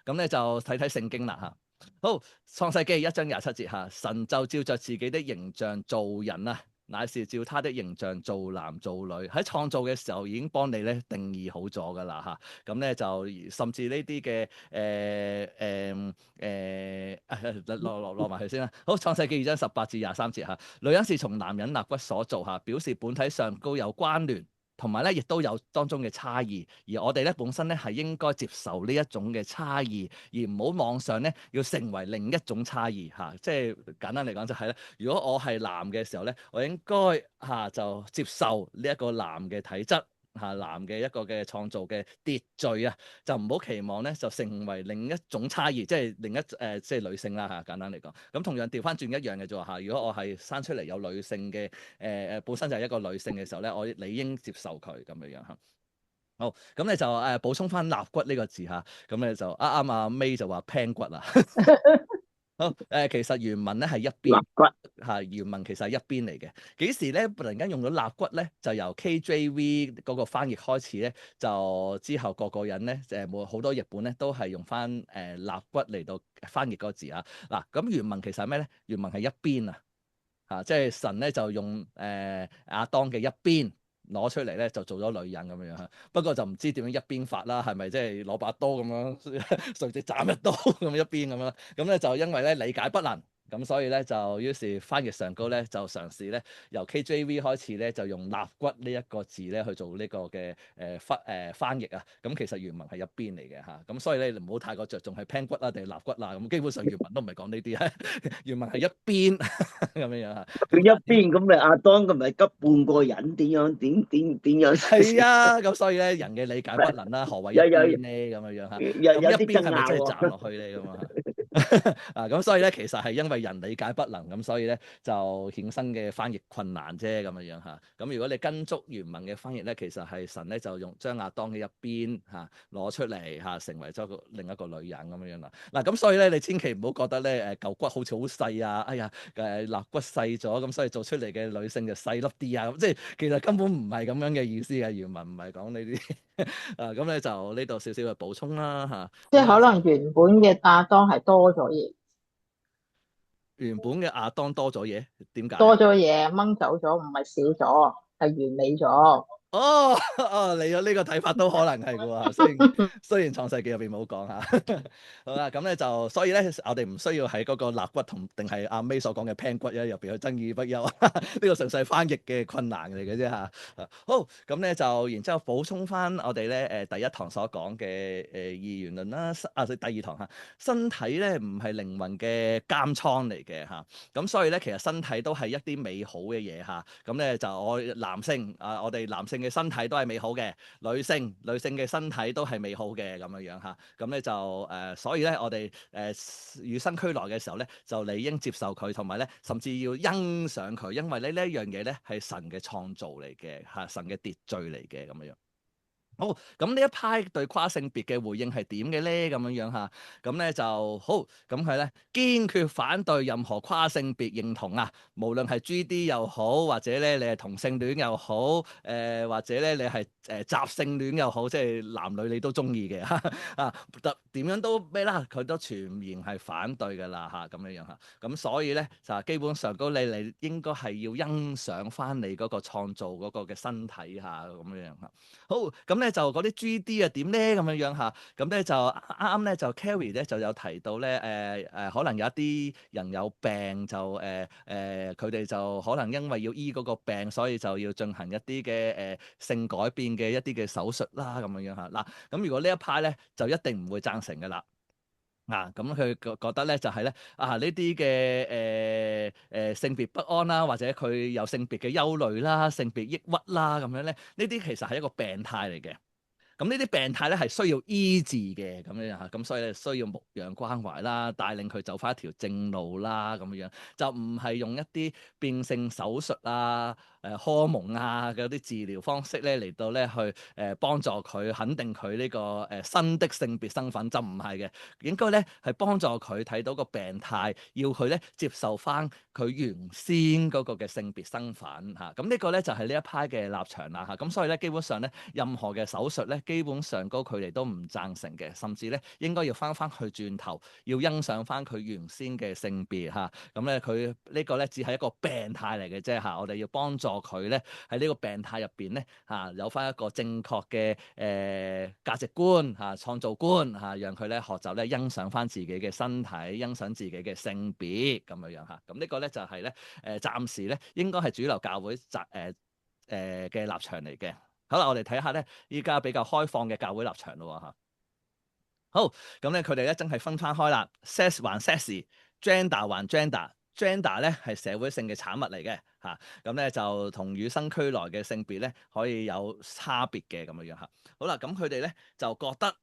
咁咧就睇睇聖經啦嚇。好，創世記1章27節嚇，神就照着自己的形象造人啊，乃是照他的形象造男造女。喺創造嘅時候已經幫你咧定義好咗噶啦嚇。咁咧就甚至呢啲嘅落埋去先啦。好，創世記2章18至23節嚇，女人是從男人肋骨所造嚇，表示本體上高有關聯。同埋咧，亦都有當中嘅差異，而我哋咧本身咧係應該接受呢一種嘅差異，而唔好妄想咧要成為另一種差異嚇。即係簡單嚟講就係咧，如果我係男嘅時候咧，我應該就接受呢一個男嘅體質。男嘅一個嘅創造嘅秩序就唔好期望咧就成為另一種差異，即係另一即係女性啦嚇。簡單嚟講，咁同樣調翻轉一樣嘅啫嚇。如果我係生出嚟有女性嘅本身就係一個女性嘅時候咧，我理應接受佢咁樣樣嚇。好，咁咧就補充翻肋骨呢個字嚇，咁咧就啱阿 May 就話 pan 骨啊。好，其實原文咧係一邊肋骨原文其實係一邊嚟嘅。幾時咧突然間用咗肋骨咧？就由 KJV 嗰個翻譯開始咧，就之後個人咧冇好多譯本咧都係用翻肋骨嚟到翻譯嗰個字啊。嗱，咁原文其實係咩咧？原文係一邊啊，即係神咧就用亞當嘅一邊攞出嚟咧，就做咗女人咁樣樣。不過就唔知點樣一邊法啦，係咪即係攞把刀咁樣垂直斬一刀咁一邊咁樣？咁咧就因為咧理解不能。咁所以咧就於是翻譯上高咧就嘗試咧由 KJV 開始咧就用肋骨呢一個字咧去做呢個嘅翻譯啊。咁其實原文係一邊嚟嘅嚇。咁所以咧唔好太過着重係 pan 骨啊定係肋骨啊。咁基本上原文都唔係講呢啲，原文係一邊咁樣樣嚇。佢一邊咁咪亞當咁咪急半個人點樣？係啊，咁所以咧人嘅理解不能啦。何謂一邊咧咁樣樣嚇？咁一邊係咪真係站落去咧咁啊？咁所以咧其實係因為人理解不能，咁所以咧就衍生嘅翻譯困難啫咁樣樣嚇。咁如果你跟足原文嘅翻譯咧，其實係神咧就用將亞當嘅一邊攞出嚟成為咗另一個女人咁樣樣啦。嗱，咁所以咧你千祈唔好覺得咧嚿骨好似好細啊，哎呀肋骨細咗，咁所以做出嚟嘅女性就細粒啲啊，咁即係其實根本唔係咁樣嘅意思嘅，原文唔係講呢啲。咁咧就呢度少少嘅補充啦嚇。即係可能原本嘅亞當係多咗嘢。原本嘅亞當多咗嘢，點解？多咗嘢掹走咗，唔係少咗，係完美咗。你有呢個睇法都可能係嘅喎，雖然創世記入邊冇講嚇。好啦，咁咧就所以咧，我哋唔需要喺嗰個肋骨同定係阿 May 所講嘅 pan 骨入邊去爭議不休。呢個純粹係翻譯嘅困難嚟嘅啫嚇。好，咁咧就然之後補充翻我哋咧第一堂所講嘅二元論啦。第二堂嚇，身體咧唔係靈魂嘅監倉嚟嘅嚇。咁所以咧其實身體都係一啲美好嘅嘢嚇。咁咧就我哋男性嘅身體都係美好嘅，女性嘅身體都係美好嘅咁樣樣嚇。咁咧就所以咧我哋與生俱來嘅時候咧，就理應接受佢，同埋咧甚至要欣賞佢，因為咧呢一樣嘢咧係神嘅創造嚟嘅嚇，神嘅秩序嚟嘅咁樣樣。好，咁呢一派對跨性別嘅回應係點嘅咧？咁樣樣嚇，咁咧就好，咁佢咧堅決反對任何跨性別認同啊，無論係 GD 又好，或者咧你係同性戀又好，或者咧你係雜性戀又好，即係男女你都中意嘅啊，點樣都咩啦，佢都全然係反對㗎啦嚇，咁樣樣嚇，咁所以咧就基本上你應該係要欣賞翻你嗰個創造嗰個嘅身體嚇，咁樣樣嚇。好，咁咧就嗰啲 GD 啊點咧咁樣樣嚇，咁咧就啱啱咧就 Carrie 咧就有提到咧可能有一啲人有病就佢哋就可能因為要醫嗰個病，所以就要進行一啲嘅性改變嘅一啲嘅手術啦咁樣樣嚇。嗱，咁如果呢一派咧就一定唔會贊成嘅啦。咁佢覺得咧就係咧呢啲嘅性別不安啦，或者佢有性別嘅憂慮啦、性別抑鬱啦咁樣咧，呢啲其實係一個病態嚟嘅。咁呢啲病態咧係需要醫治嘅咁樣嚇，咁所以咧需要牧養關懷啦，帶領佢走翻一條正路啦咁樣，就唔係用一啲變性手術啊、荷爾蒙啊嗰啲治療方式咧嚟到咧去幫助佢肯定佢呢個新的性別身份，就唔係嘅，應該咧係幫助佢睇到個病態，要佢咧接受翻佢原先嗰個嘅性別身份嚇。咁呢個咧就係呢一派嘅立場啦嚇。咁所以咧基本上咧任何嘅手術咧，基本上佢哋都唔贊成嘅，甚至咧應該要翻去轉頭，要欣賞翻佢原先嘅性別嚇。咁咧佢呢個咧只係一個病態嚟嘅啫嚇。我哋要幫助佢咧喺呢個病態入邊咧有翻一個正確嘅價值觀創造觀讓佢咧學習咧欣賞翻自己嘅身體，欣賞自己嘅性別咁樣樣嚇。咁呢個咧就係咧暫時咧應該係主流教會嘅立場嚟嘅。好啦，我哋睇下咧，依家比較開放嘅教會立場咯嚇。好，咁咧佢哋咧真係分翻開啦 ，sex 還 sex，gender 還 gender，gender 咧係社會性嘅產物嚟嘅嚇。咁咧就同與生俱來嘅性別咧可以有差別嘅咁樣樣嚇。好啦，咁佢哋咧就覺得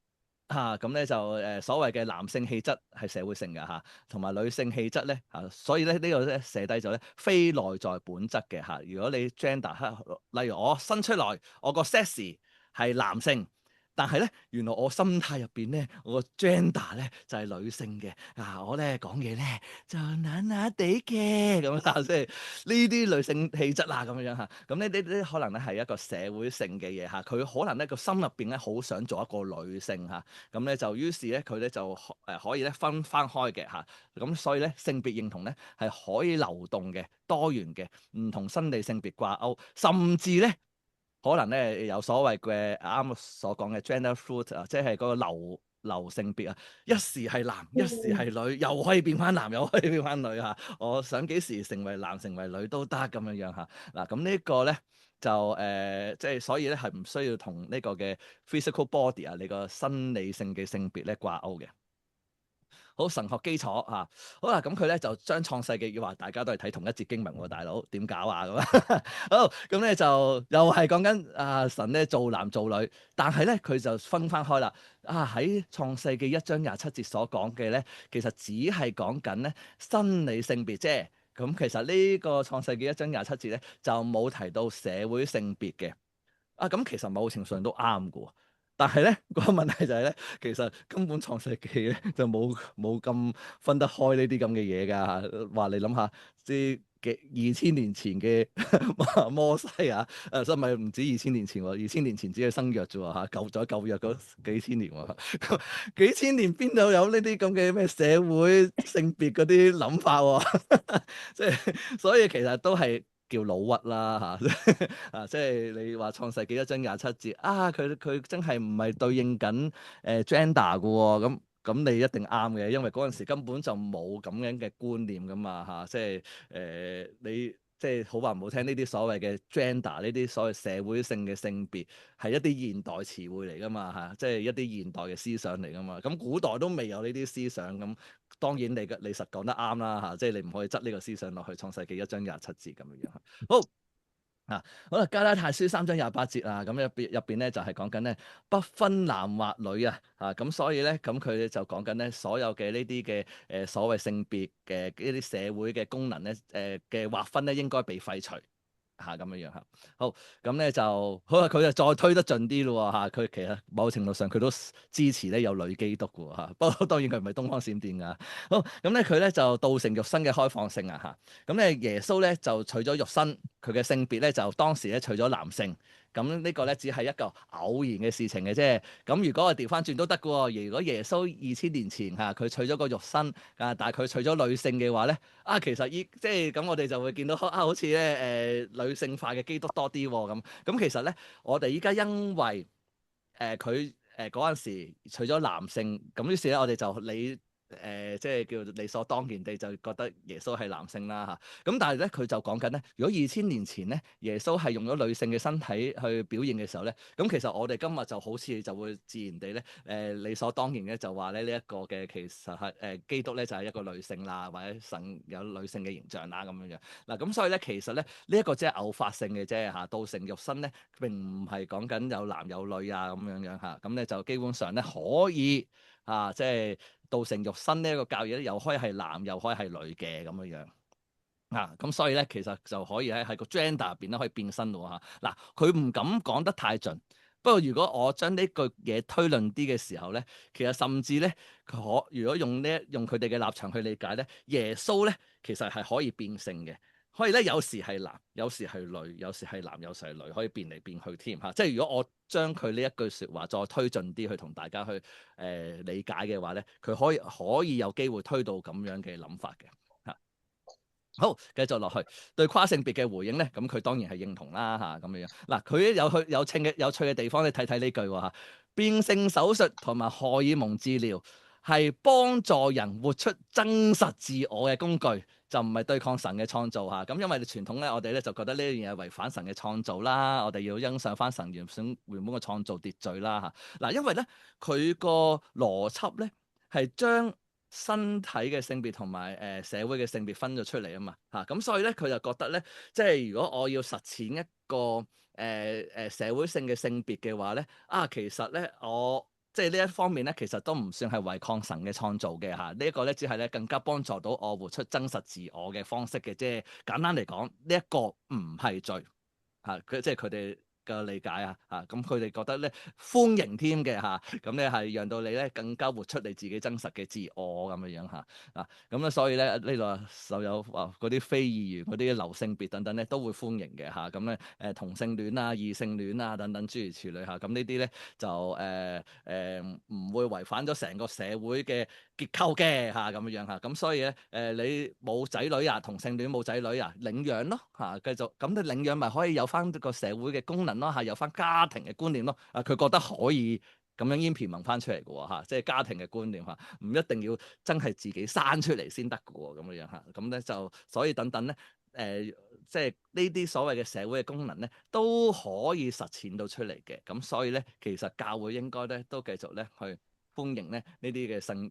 咁咧就所謂嘅男性氣質係社會性嘅嚇，同埋女性氣質咧所以咧呢個咧寫低咗咧非內在本質嘅嚇。如果你 gender 例如我生出來我個 sex 係男性，但係咧，原來我心態入邊咧，我個 gender 咧就係女性嘅，我咧講嘢咧就懶懶地嘅咁啊，即係呢啲女性氣質啊咁樣嚇。咁呢可能咧係一個社會性嘅嘢嚇，佢可能咧個心入邊咧好想做一個女性嚇，咁咧就於是咧佢咧就可以咧分翻開嘅嚇，咁所以咧性別認同咧係可以流動嘅、多元嘅，唔同生理性別掛鈎，甚至咧。可能咧有所謂嘅啱所講嘅 gender fluid 啊，即係嗰個流性別啊，一時係男，一時係女，又可以變翻男，又可以變翻女嚇。我想幾時成為男成為女都得咁樣樣嚇。嗱，咁呢個咧就即係所以咧係唔需要同呢個嘅 physical body 啊，你個生理性嘅性別咧掛鈎嘅。好，神學基礎嚇，好啦，咁佢咧就將創世記話大家都係睇同一節經文喎，大佬點搞啊咁啊？好，咁咧就又係講緊神咧造男造女，但係咧佢就分翻開啦。喺創世記1章27節所講嘅咧，其實只係講緊咧生理性別啫。咁其實呢個創世記1章27節咧就冇提到社會性別嘅。咁其實某程度上都啱嘅喎。但係咧個問題就係咧，其實根本創世記咧就冇咁分得開呢啲咁嘅嘢㗎。話你諗下，啲2000年前嘅摩西啊，真係唔止2000年前喎，2000年前只係新約啫喎嚇，舊約嗰幾千年喎，幾千年邊度有呢啲咁嘅咩社會性別嗰啲諗法喎？即係所以其實都係。叫老屈啦嚇，即係你話創世記1章27節佢真係唔係對應緊gender 嘅喎，咁你一定啱嘅，因為嗰陣時根本就冇咁樣嘅觀念噶嘛嚇，即係你即係好話唔好聽，呢啲所謂嘅 gender 呢啲所謂社會性嘅性別係一啲現代詞彙嚟噶嘛嚇，即係一啲現代嘅思想嚟噶嘛，咁古代都未有呢啲思想咁。當然你實講得啱啦嚇，即係你唔可以執呢個思想落去創世記1章27節咁樣樣。好啦，加拉太書3章28節啊，咁入邊咧就係講緊咧不分男或女啊，咁所以咧咁佢就講緊咧所有嘅呢啲嘅所謂性別嘅呢啲社會嘅功能咧嘅劃分咧應該被廢除。咁樣樣嚇，好咁咧就好啦，佢就再推得盡啲咯喎，佢其實某程度上佢都支持咧有女基督嘅喎，不過當然佢唔係東方閃電㗎。好咁咧佢咧就道成肉身嘅開放性啊嚇，咁咧耶穌咧就取咗肉身，佢嘅性別咧就當時咧取咗男性。咁呢個咧只係一個偶然嘅事情嘅啫。咁如果我調翻轉都得嘅喎。如果耶穌2000年前佢取咗個肉身但係佢取咗女性嘅話咧，其實即係咁我哋就會見到好似咧女性化嘅基督多啲喎咁其實咧我哋依家因為佢嗰陣時取咗男性，咁於是咧我哋就即係叫理所當然地就覺得耶穌係男性啦嚇，咁但係咧佢就講緊咧，如果2000年前咧耶穌係用咗女性嘅身體去表現嘅時候咧，咁其實我哋今日就好似就會自然地咧理所當然嘅就話咧呢一個嘅其實係基督咧就係一個女性啦，或者神有女性嘅形象啦咁樣樣。嗱咁所以咧其實咧呢一個即係偶發性嘅啫嚇，道成肉身咧並唔係講緊有男有女啊咁樣樣嚇，咁咧就基本上咧可以即係。道成肉身呢一個教義咧，又可以係男，又可以係女嘅咁樣樣咁所以咧，其實就可以喺個 gender 入邊咧可以變身咯嚇。嗱，佢唔敢講得太盡，不過如果我將呢句嘢推論啲嘅時候咧，其實甚至咧，如果用佢哋嘅立場去理解咧，耶穌咧其實係可以變性嘅。可以咧，有時係男，有時係女，有時係男，有時係女，可以變嚟變去添嚇。即係如果我將佢呢一句説話再推進啲去同大家去理解嘅話咧，佢可以有機會推到咁樣嘅諗法嘅嚇。好，繼續落去對跨性別嘅回應咧，咁佢當然係認同啦嚇咁樣。嗱，佢有趣嘅地方，你睇睇呢句喎嚇。變性手術同埋荷爾蒙治療係幫助人活出真實自我嘅工具。就唔係對抗神嘅創造嚇，咁因為傳統咧，我哋咧就覺得呢樣嘢係違反神嘅創造啦，我哋要欣賞翻神原本嘅創造秩序啦嚇。嗱，因為咧佢個邏輯咧係將身體嘅性別同埋社會嘅性別分咗出嚟啊嘛嚇，咁所以咧佢就覺得咧，即係如果我要實踐一個社會性嘅性別嘅話咧，其實咧即係呢一方面咧，其實都唔算係違抗神嘅創造嘅嚇。呢一個咧，只係咧更加幫助到我活出真實自我嘅方式嘅啫。簡單嚟講，呢一個唔係罪嚇。即係佢哋嘅理解啊，咁佢哋覺得咧歡迎添嘅嚇，咁咧係讓到你咧更加活出你自己真實嘅自我咁樣樣嚇，咁咧所以咧呢度就有嗰啲非二元嗰啲流性別等等咧都會歡迎嘅嚇，咁咧同性戀啊、異性戀啊等等諸如此類嚇，咁呢啲咧就唔會違反咗成個社會嘅結構嘅嚇咁樣樣嚇，咁所以咧你冇仔女啊，同性戀冇仔女啊，領養咯嚇，繼續咁你領養咪可以有翻個社會嘅功能咯嚇，有翻家庭嘅觀念咯，佢覺得可以咁樣 implement 翻出嚟嘅喎嚇，即係家庭嘅觀念嚇，唔一定要真係自己生出嚟先得嘅喎咁樣樣嚇，咁咧就所以等等咧即係呢啲所謂嘅社會嘅功能咧都可以實踐到出嚟嘅，咁所以咧其實教會應該咧都繼續咧去歡迎咧呢啲嘅性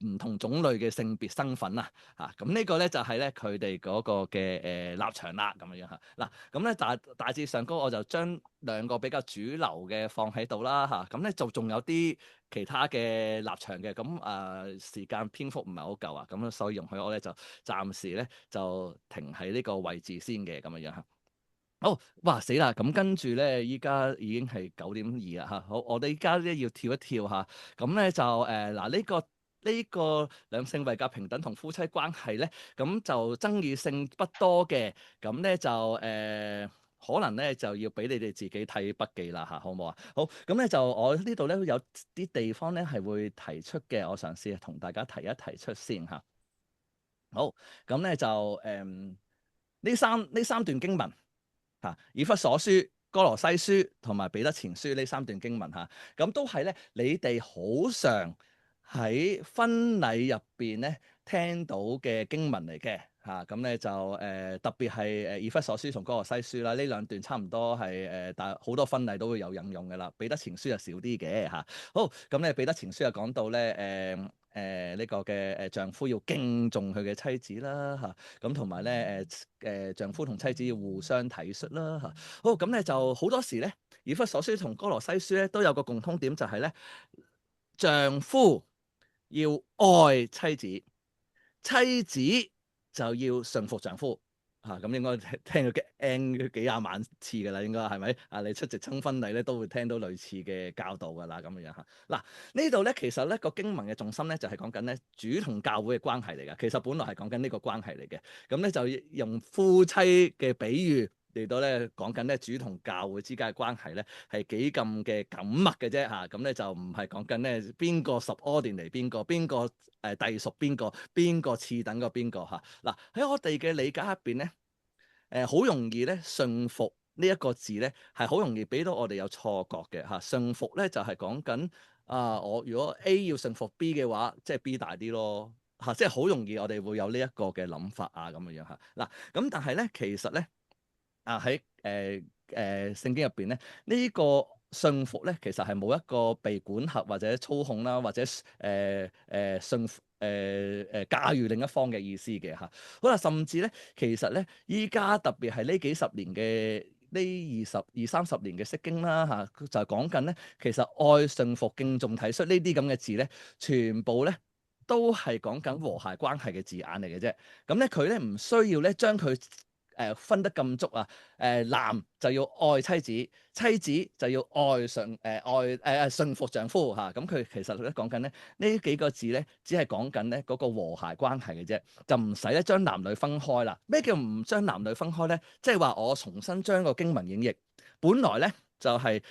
唔同種類嘅性別身份啊嚇，咁呢個咧就係咧佢哋嗰個嘅立場啦咁樣嚇。嗱咁咧大致上高我就將兩個比較主流嘅放喺度啦嚇，咁咧就仲有啲其他嘅立場嘅，咁時間篇幅唔係好夠啊，咁所以容許我咧就暫時咧就停喺呢個位置先嘅咁樣嚇。好，哇死啦！咁跟住咧，依家已經係9:02啦嚇。好，我哋依家咧要跳一跳嚇。咁咧就嗱呢個兩性位格平等同夫妻關係咧，咁就爭議性不多嘅。咁咧就可能咧就要俾你哋自己睇筆記啦嚇，好唔好啊？好，咁咧就我呢度咧有啲地方咧係會提出嘅，我嘗試同大家提一提出先嚇。好，咁咧就呢三段經文。以弗所書、哥羅西書同埋彼得前書呢三段經文嚇，咁都係咧你哋好常喺婚禮入邊咧聽到嘅經文嚟嘅嚇，咁咧就特別係以弗所書同哥羅西書啦，呢兩段差唔多係但好多婚禮都會有引用嘅啦，彼得前書就少啲嘅嚇。好，咁咧彼得前書就講到咧呢個嘅丈夫要敬重佢嘅妻子啦嚇，咁同埋咧丈夫同妻子要互相體恤啦嚇。好，咁咧就好多時咧，以弗所書同哥羅西書咧都有個共通點，就係咧丈夫要愛妻子，妻子就要順服丈夫。咁應該聽咗幾廿萬次㗎啦，應該係咪？你出席親婚禮咧都會聽到類似嘅教導㗎啦，咁樣嚇。嗱呢度咧其實咧個經文嘅重心咧就係講緊咧主同教會嘅關係嚟㗎。其實本來係講緊呢個關係嚟嘅，咁咧就用夫妻嘅比喻嚟到咧講緊咧主同教會之間嘅關係咧係幾咁嘅緊密嘅啫嚇。咁咧就唔係講緊咧邊個 subordinate 邊個隸屬邊個次等過邊個嚇。嗱喺我哋嘅理解入邊咧。好容易咧，順服呢一個字咧，係好容易俾到我哋有錯覺嘅嚇。順服咧就係講緊我如果 A 要順服 B 嘅話，即係 B 大啲咯嚇，即係好容易我哋會有呢一個嘅諗法啊咁樣樣嚇。嗱咁但係咧，其實咧喺聖經入邊咧，呢個順服咧其實係冇一個被管轄或者操控啦，或者順服。駕馭另一方嘅意思嘅嚇，好啦，甚至咧，其實咧，依家特別係呢幾十年嘅呢20-30年嘅釋經啦嚇，就係講緊咧，其實愛、順服、敬重、體恤呢啲咁嘅字咧，全部咧都係講緊和諧關係嘅字眼嚟嘅啫。咁咧佢咧唔需要咧將佢分得咁足啊！男就要愛妻子，妻子就要愛順服丈夫嚇。咁佢其實咧講緊咧呢幾個字咧，只係講緊咧嗰個和諧關係嘅啫，就唔使咧將男女分開啦。咩叫唔將男女分開咧？即係話我重新將個經文演繹，本來咧就係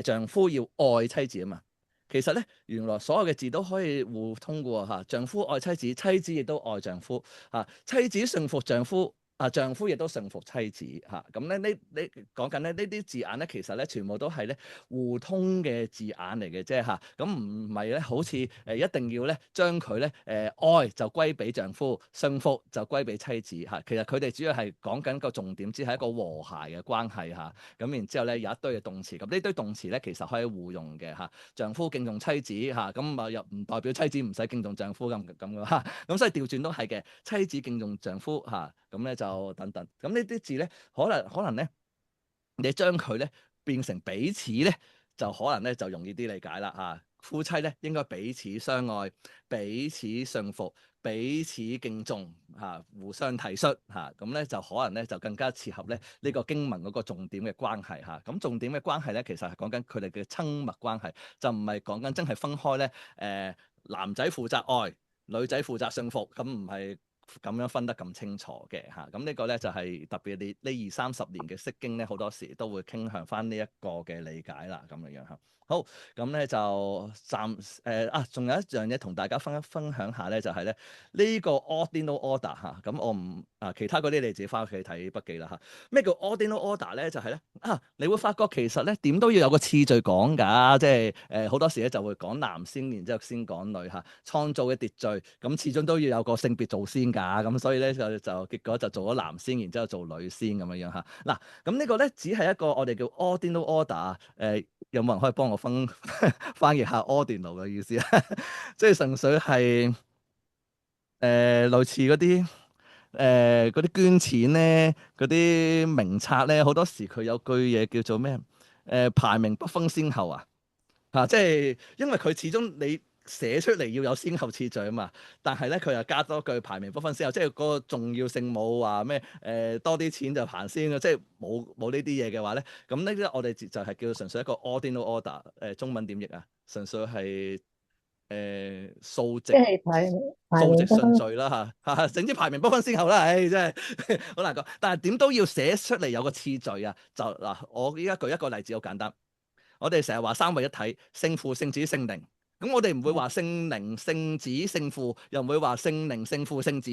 丈夫要愛妻子啊嘛。其實咧，原來所有嘅字都可以互通嘅喎嚇。丈夫愛妻子，妻子亦都愛丈夫嚇。妻子順服丈夫。丈夫亦都順服妻子嚇，咁咧呢講緊咧呢啲字眼咧，其實咧全部都係咧互通嘅字眼嚟嘅啫嚇，咁唔係咧好似一定要咧將佢咧愛就歸俾丈夫，順服就歸俾妻子嚇。其實佢哋主要係講緊個重點，只係一個和諧嘅關係嚇。咁然之後咧有一堆嘅動詞，咁呢堆動詞咧其實可以互用嘅嚇。丈夫敬重妻子嚇，咁又唔代表妻子唔使敬重丈夫咁嘅嚇。咁所以調轉都係嘅，妻子敬重丈夫嚇。咁咧就等等，咁呢啲字咧，可能咧，你將佢咧變成彼此咧，就可能咧就容易啲理解啦嚇。夫妻咧應該彼此相愛、彼此信服、彼此敬重嚇、互相體恤嚇，咁咧就可能咧就更加切合咧呢個經文嗰個重點嘅關係嚇。咁重點嘅關係咧，其實係講緊佢哋嘅親密關係，就唔係講緊真係分開咧。男仔負責愛，女仔負責信服，咁唔係咁樣分得咁清楚嘅嚇。咁呢個咧就係特別你呢20-30年嘅釋經咧，好多時都會傾向翻呢一個嘅理解啦，咁樣樣嚇。好，咁咧就仲有一樣嘢同大家分享下咧，就係咧呢個 ordinal order 嚇。咁我唔其他嗰啲你自己翻屋企睇筆記啦嚇。咩叫 ordinal order 咧？就係咧你會發覺其實咧點都要有個次序講㗎，即係好多時咧就會講男先，然之後先講女嚇。創造嘅秩序咁始終都要有個性別做先㗎，咁所以咧就結果就做咗男先，然之後做女先咁樣樣嚇。嗱，咁呢個咧只係一個我哋叫 ordinal order。有冇人可以幫我翻譯下 ordinal 嘅意思啊？即係純粹係類似嗰啲捐錢咧，嗰啲名冊咧，好多時佢有句嘢叫做咩？排名不分先後啊！即係因為佢始終你寫出嚟要有先後次序啊嘛，但係咧佢又加多句排名不分先後，即係嗰個重要性冇話咩多啲錢就行先嘅，即係冇呢啲嘢嘅話咧，咁呢啲我哋就係叫純粹一個 ordinal order。中文點譯啊？純粹係數值，即係排數值名不分順序啦嚇，總之排名不分先後啦，真係好難講。但係點都要寫出嚟有個次序啊！就嗱，我依家舉一個例子好簡單。我哋成日話三位一體，聖父、聖子、聖靈。咁我哋唔會話聖靈、聖子、聖父，又唔會話聖靈、聖父、聖子，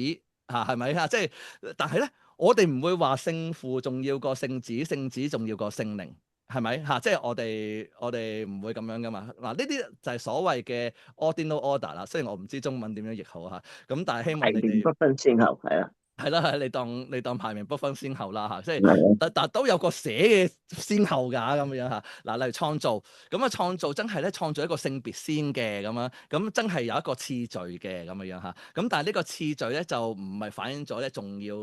係咪啊？即係，但係咧，我哋唔會話聖父重要過聖子，聖子重要過聖靈，係咪嚇？即係我哋唔會咁樣噶嘛。嗱，呢啲就係所謂嘅 ordinal order 啦。雖然我唔知中文點樣譯好嚇，咁但係希望你哋不分先後係啊。係啦，係你當排名不分先後啦嚇，即係係但都有個寫嘅先後㗎咁樣嚇。嗱，例如創造，咁創造真係咧創造一個性別先嘅咁樣，咁真係有一個次序嘅咁樣嚇。咁但係呢個次序咧就唔係反映咗咧重要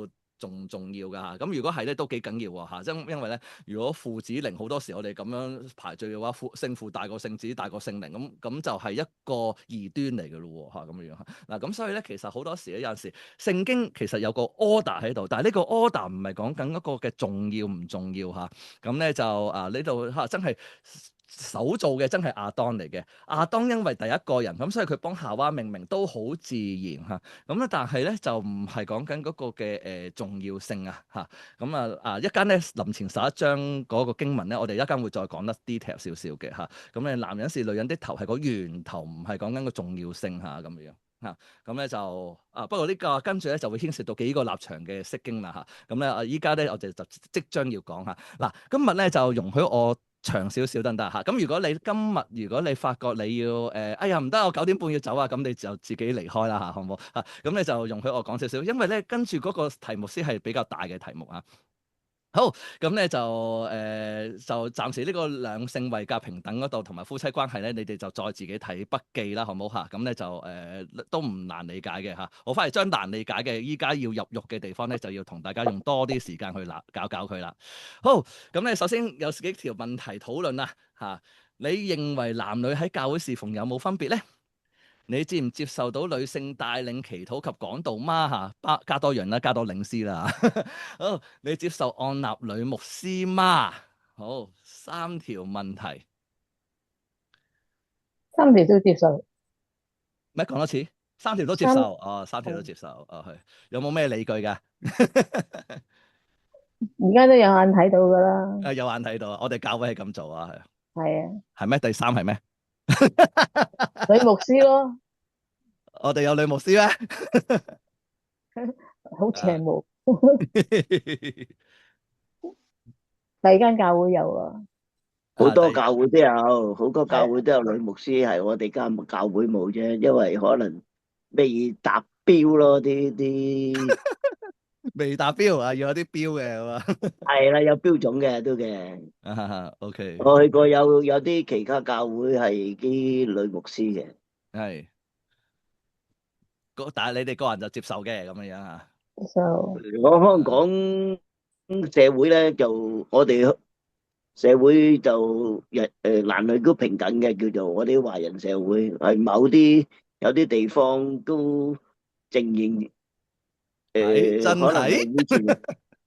㗎嚇。咁如果係咧都幾緊要喎嚇，因為咧如果父子靈好多時我哋咁樣排序嘅話，聖父大過聖子大過聖靈，咁就係一個異端嚟㗎咯喎嚇，咁樣嚇。嗱，咁所以咧其實好多時咧有陣時聖經其實有個 order 喺度，但係呢個 order 唔係講緊一個嘅重要唔重要嚇。咁咧就呢度真係首造嘅真係亞當嚟嘅。亞當因為第一個人咁，所以佢幫夏娃命名都好自然嚇。咁但係咧就唔係講緊嗰個嘅重要性啊嚇。咁一間咧林前11章嗰個經文咧，我哋一間會再講得 detail 少少嘅嚇。咁咧男人是女人的頭，係個源頭，唔係講緊個重要性嚇咁樣。咁咧就不過呢個跟住咧就會牽涉到幾個立場嘅釋經啦嚇。咁咧依家咧我哋就即將要講嚇。嗱，今日咧就容許我長少少得唔得嚇？咁如果你發覺你要哎呀唔得，我9點半要走啊，咁你就自己離開啦嚇，好唔好嚇？咁你就容許我講少少，因為咧跟住嗰個題目先係比較大嘅題目啊。好，咁咧就暫時呢個兩性位格平等嗰度同埋夫妻關係咧，你哋就再自己睇筆記啦，好唔好嚇？咁咧就都唔難理解嘅嚇。我翻嚟將難理解嘅依家要入肉嘅地方咧，就要同大家用多啲時間去搞佢啦。好，咁咧首先有幾條問題討論啦嚇。你認為男女喺教會侍奉有冇分別咧？你接唔接受到女性帶領祈禱及講道嗎？嚇，加多樣啦，加多領詩啦。好，你接受按立女牧師嗎？好，3條問題。3條都接受。咩？講多次？3條都接受。哦，3條都接受。哦，係。有冇咩理據㗎？而家都有眼睇到㗎啦。有眼睇到啊！我哋教會係咁做啊，係。係啊。係咩？第3係咩？女牧師咯。我哋有女牧師咩？好邪無。第二間教會有啊。好多教會都有，好多教會都有女牧師，係我哋間教會冇啫，因為可能未達標咯，啲未達標啊，要有啲標嘅係嘛？係啦，有標準嘅都嘅。OK。我去過有啲其他教會係啲女牧師嘅。係。但係你哋個人就接受嘅咁樣嚇。接受。我香港社會咧，就我哋社會就男女都平等嘅，叫做我哋華人社會係有啲地方都仍然真可能係係以前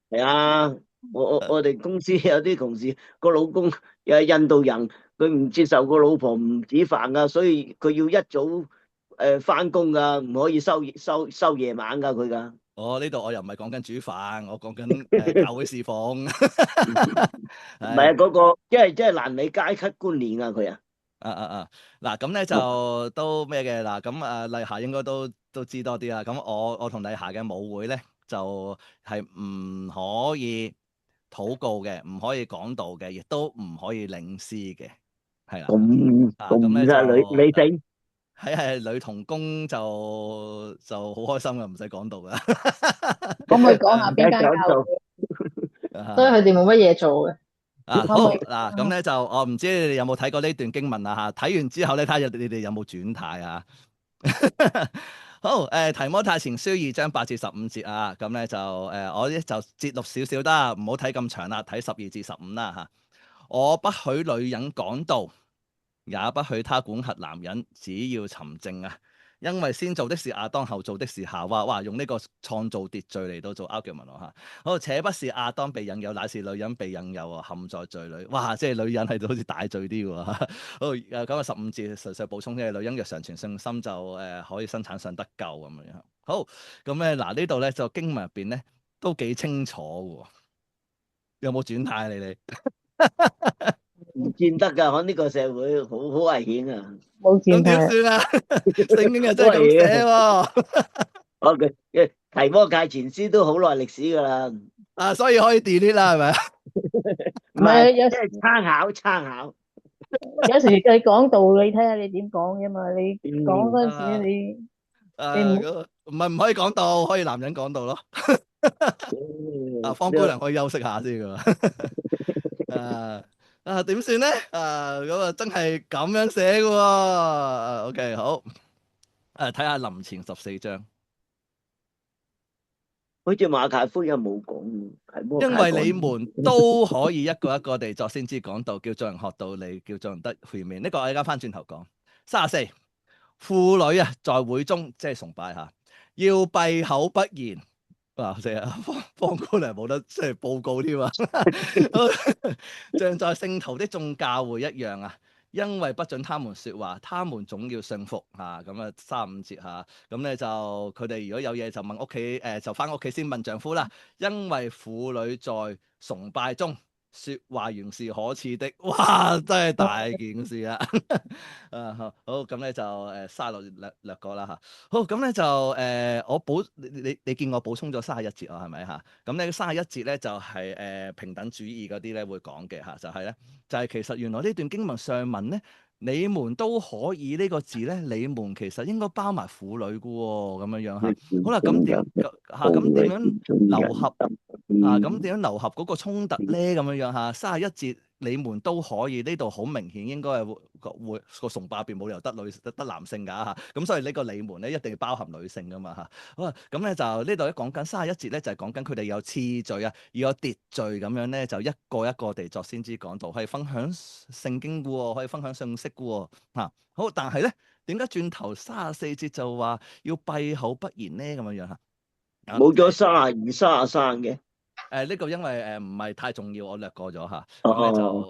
係啊。我哋公司有啲同事個老公又係印度人，佢唔接受個老婆唔煮飯啊，所以佢要一早翻工噶，唔可以收夜晚噶佢噶。呢度我又唔係講緊煮飯，我講緊教會侍奉。唔係啊，嗰個即係男女階級觀念啊，佢啊。嗱咁咧就都咩嘅嗱，咁麗霞應該都知多啲啦。咁我同麗霞嘅舞會咧就係唔可以禱告嘅，唔可以講道嘅，亦都唔可以領詩嘅，係啦。咁咧就女性係女童工就好開心噶，唔使講道噶。可唔可以講下邊間教會？所以佢哋冇乜嘢做嘅。好嗱，咁咧就我唔知你哋有冇睇過呢段經文啊嚇？睇完之後咧，睇下你哋有冇轉態啊？好提摩太前書2章8至15節啊，咁咧就我咧就節錄少少啦，唔好睇咁長啦，睇12至15啦嚇。我不許女人講道，也不許她管轄男人，只要沉靜啊。因為先做的是亞當，後做的是夏娃。哇！用呢個創造秩序嚟到做 argument 嚇。好，且不是亞當被引誘，乃是女人被引誘啊，陷在罪裏。哇！即係女人係好似大罪啲喎。好，咁啊15節純粹補充嘅，女人若常存信心就可以生產上得救咁樣。好，咁咧嗱呢度咧就經文入邊咧都幾清楚喎。有冇轉態你哋？唔見得㗎，喺呢個社會好危險啊！冇轉態。咁點算啊？聖經又真係咁寫喎。嘅提摩太前書都好耐歷史㗎啦。所以可以 delete 啦，係咪啊？唔係，即係參考。有時佢講道理，睇下你點講啫嘛。你講嗰陣時，你唔可以講道，可以男人講道咯。方姑娘可以休息下先㗎。點算咧？咁啊真係咁樣寫嘅喎。OK 好。睇下林前14章。好似馬太福音冇講，因為你們都可以一個一個地作先知講道，叫眾人學道理，叫眾人得勸勉。呢個我而家翻轉頭講。34，婦女啊，在會中即係崇拜下，要閉口不言。方姑娘冇得即係報告添啊，像在聖徒的眾教會一樣啊。因為不准他們說話，他們總要信服嚇。咁啊35節嚇，咁咧就佢哋如果有嘢就問屋企就翻屋企先問丈夫啦。因為婦女在崇拜中說話原是可恥的，哇！真係大件事啊！好咁咧就36略過啦嚇。好咁咧就我你見我補充咗31節啊，係咪嚇？咁咧31節咧就係平等主義嗰啲咧會講嘅嚇，就係其實原來呢段經文上文咧，你們都可以呢個字咧，你們其實應該包埋婦女嘅喎，咁樣樣嚇。好啦，咁點樣流合？咁點樣流合嗰個衝突咧？咁樣樣嚇，31節你們都可以，呢度好明顯應該係會個崇拜入邊冇理由得男性㗎嚇，咁所以呢個你們咧一定要包含女性㗎嘛嚇。好啊，咁咧就呢度一講緊31節咧，就係講緊佢哋有次序啊，要有秩序咁樣咧，就一個一個地作先知講道，可以分享聖經嘅喎，可以分享信息嘅喎嚇。好，但係咧點解轉頭34節就話要閉口不言咧？咁樣樣嚇，冇咗32、33嘅。呢個因為唔係太重要，我略過咗嚇。咁咧就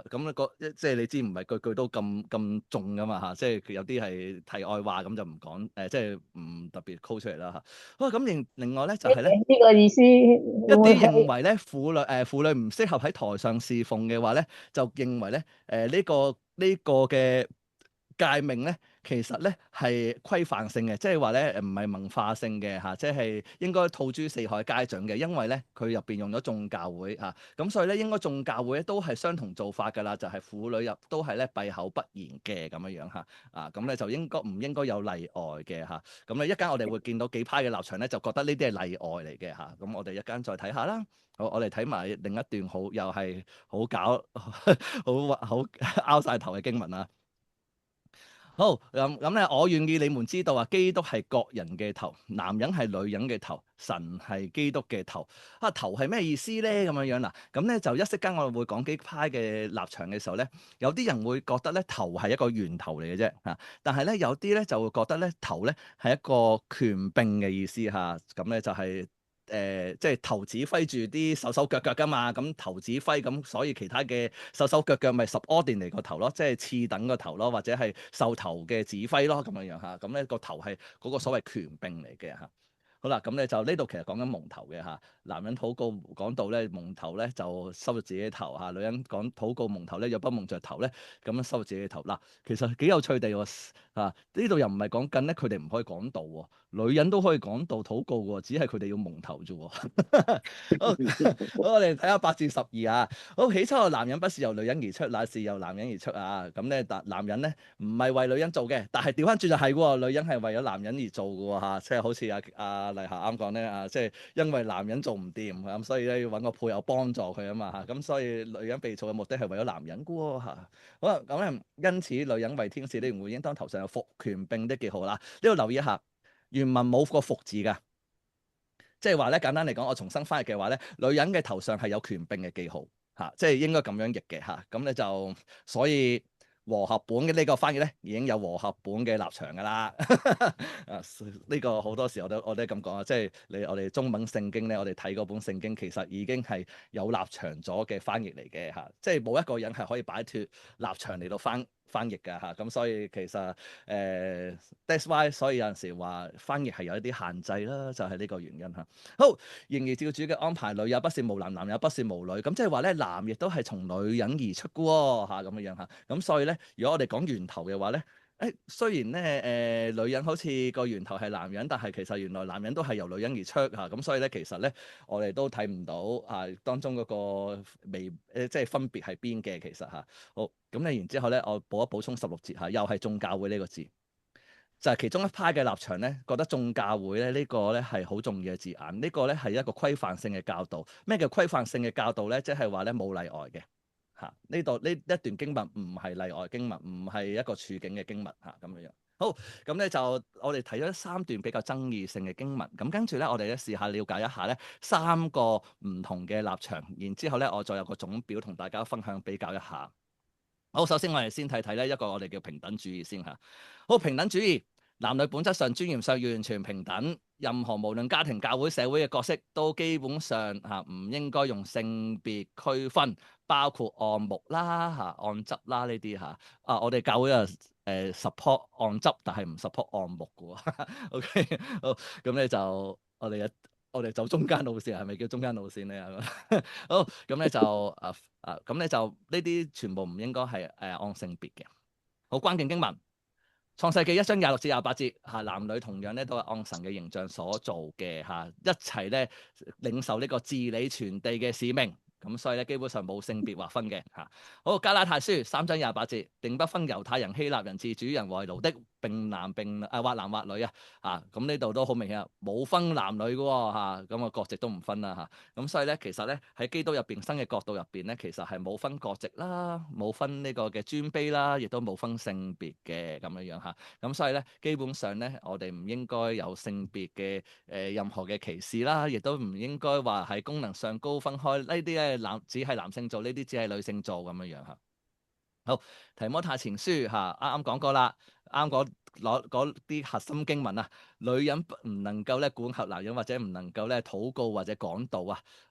咁即係你知唔係句句都咁重噶嘛嚇，即係有啲係題外話咁就唔講即係唔特別 call 出嚟啦嚇。好，咁另外咧就係咧呢個意思，一啲認為咧婦女唔適合喺台上侍奉嘅話咧，就認為咧呢個嘅誡命咧，其實咧係規範性嘅，即係話咧唔係文化性嘅嚇，即係應該套諸四海皆準嘅，因為咧佢入邊用咗眾教會嚇，咁所以咧應該眾教會咧都係相同做法㗎啦，就係婦女都係咧閉口不言嘅咁樣樣嚇，咁咧就唔應該有例外嘅嚇，咁咧一間我哋會見到幾派嘅立場咧，就覺得呢啲係例外嚟嘅嚇，咁我哋一間再睇下啦。好，我哋睇埋另一段又係好拗晒頭嘅經文啊。好咁咧，我願意你們知道啊，基督係各人嘅頭，男人係女人嘅頭，神係基督嘅頭。啊，頭係咩意思咧？咁樣嗱，咁咧就一息間我會講幾派嘅立場嘅時候咧，有啲人會覺得咧頭係一個源頭嚟嘅啫嚇，但係咧有啲咧就會覺得咧頭咧係一個權柄嘅意思嚇，咁咧就係。即係頭指揮住啲手手腳腳噶嘛，咁頭指揮咁，所以其他嘅手手腳腳咪 subordinate 個頭咯，即係次等個頭咯，或者係受頭嘅指揮咯，咁樣樣嚇，咁咧個頭係嗰個所謂權柄嚟嘅嚇。好啦，咁咧就呢度其實講緊蒙頭嘅嚇，男人禱告講到咧蒙頭咧就收咗自己嘅頭嚇，女人講禱告蒙頭咧若不蒙着頭咧咁樣收咗自己嘅頭嗱，其實幾有趣地喎嚇，呢度又唔係講緊咧佢哋唔可以講道喎，女人都可以講道禱告喎，只係佢哋要蒙頭啫喎。好，我哋睇下8至12啊。好，起初男人不是由女人而出，乃是由男人而出啊。咁咧，男人咧唔係為女人做嘅，但係調翻轉就係喎，女人係為咗男人而做嘅喎嚇，即係好似阿麗霞啱講咧啊，即係因為男人做唔掂咁，所以咧要揾個配偶幫助佢啊嘛嚇，咁所以女人被造嘅目的係為咗男人嘅喎嚇。好啦，咁咧因此女人為天使，你唔會應當頭上有服權柄的記號啦。呢度留意一下，原文冇個服字㗎。即係話咧，簡單嚟講，我重新翻譯嘅話咧，女人嘅頭上係有權柄嘅記號嚇，即係應該咁樣譯嘅嚇。咁咧就所以和合本嘅呢個翻譯咧，已經有和合本嘅立場㗎啦。啊，呢個好多時我都咁講啊，即係我哋中文聖經咧，我哋睇嗰本聖經其實已經係有立場咗嘅翻譯嚟嘅嚇，即係冇一個人係可以擺脱立場嚟到翻譯㗎嚇，咁所以其實that's why， 所以有陣時話翻譯係有一啲限制啦，就係呢個原因嚇。好，然而照主嘅安排，女也不是無男，男也不是無女，咁即係話咧，男亦都係從女人而出嘅喎嚇，咁樣樣嚇。咁所以咧，如果我哋講源頭嘅話咧，雖然咧女人好似個源頭係男人，但係其實原來男人都係由女人而出嚇，咁所以咧其實咧我哋都睇唔到當中嗰個即係分別係邊嘅其實嚇。好，咁咧然之後咧，我補充16節嚇，又係眾教會呢個字，就係其中一派嘅立場咧，覺得眾教會咧呢個咧係好重要嘅字眼，呢個咧係一個規範性嘅教導。咩叫規範性嘅教導咧？即係話咧冇例外嘅。嚇，呢度呢一段經文唔係例外經文，唔係一個處境嘅經文嚇咁樣樣。好，咁咧就我哋睇咗3段比較爭議性嘅經文，咁跟住咧我哋咧試下了解一下咧3個唔同嘅立場，然之後咧我再有個總表同大家分享比較一下。好，首先我哋先睇睇咧一個我哋叫平等主義先嚇。好，平等主義，男女本質上尊嚴上完全平等，任何無論家庭、教會、社會嘅角色都基本上唔應該用性別區分，包括按牧啦按執啦呢啲嚇。我哋教會support 按執，但係唔 support 按牧嘅喎。OK， 好，咁咧就我哋走中間路線，係咪叫中間路線咧？好，咁咧就咁咧就呢啲全部唔應該係按性別嘅。好，關鍵經文。創世記1章26至28節嚇，男女同樣咧都係按神嘅形象所做嘅嚇，一齊咧領受呢個治理全地嘅使命。咁所以咧基本上冇性別劃分嘅嚇。好，加拉太書3章28節，定不分猶太人、希臘人、自主人、為奴的，並男或男或女啊。咁呢度都好明顯啊，冇分男女嘅喎嚇，咁國籍都唔分啦嚇。咁所以咧其實咧喺基督入邊新嘅國度入邊咧，其實係冇分國籍啦，冇分呢個嘅尊卑啦，亦都冇分性別嘅咁樣樣嚇。咁所以咧基本上咧我哋唔應該有性別嘅任何嘅歧視啦，亦都唔應該話喺功能上高分開呢啲咧只係男性做，呢啲只係女性做咁樣樣嚇。好，提摩太前書嚇，啱啱講過啦，啱攞嗰啲核心經文啊，女人唔能夠咧管轄男人，或者唔能夠咧禱告或者講道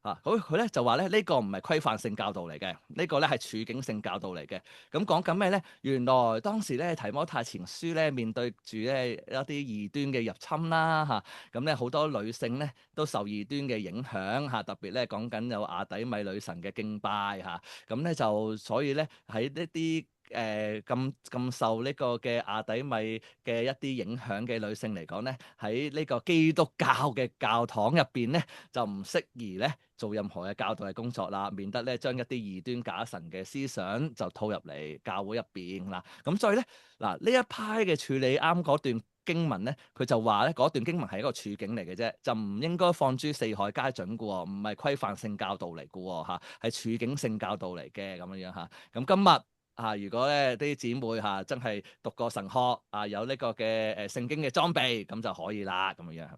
啊，佢咧就話咧呢個唔係規範性教導嚟嘅，呢個咧係處境性教導嚟嘅。咁講緊咩咧？原來當時咧提摩太前書咧面對住咧一啲異端嘅入侵啦嚇，咁咧好多女性咧都受異端嘅影響嚇，特別咧講緊有亞底米女神嘅敬拜嚇，咁咧就所以咧喺呢啲咁受呢個嘅亞底米嘅一啲影響嘅女性嚟講咧，喺呢個基督教嘅教堂入邊咧，就唔適宜咧做任何嘅教導嘅工作啦，免得咧將一啲異端假神嘅思想就套入嚟教會入邊啦。咁所以咧呢一派嘅處理啱嗰段經文咧，佢就話咧嗰段經文係一個處境嚟嘅啫，就唔應該放諸四海皆準嘅喎，唔係規範性教導嚟嘅喎嚇，係處境性教導嚟嘅咁樣樣嚇。咁今日如果咧啲姊妹真係讀過神學有呢個嘅聖經嘅裝備，咁就可以啦咁樣。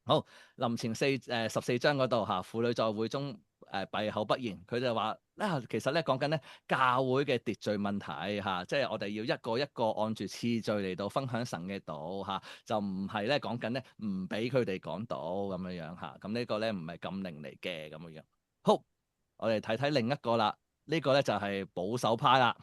好，林前14章嗰度婦女在會中閉口不言，佢就話其實咧講緊咧教會嘅秩序問題即係我哋要一個一個按住次序嚟到分享神嘅道就唔係咧講緊咧唔俾佢哋講道咁樣咁呢個咧唔係禁令嚟嘅咁樣。好，我哋睇睇另一個啦，呢個咧就係保守派啦，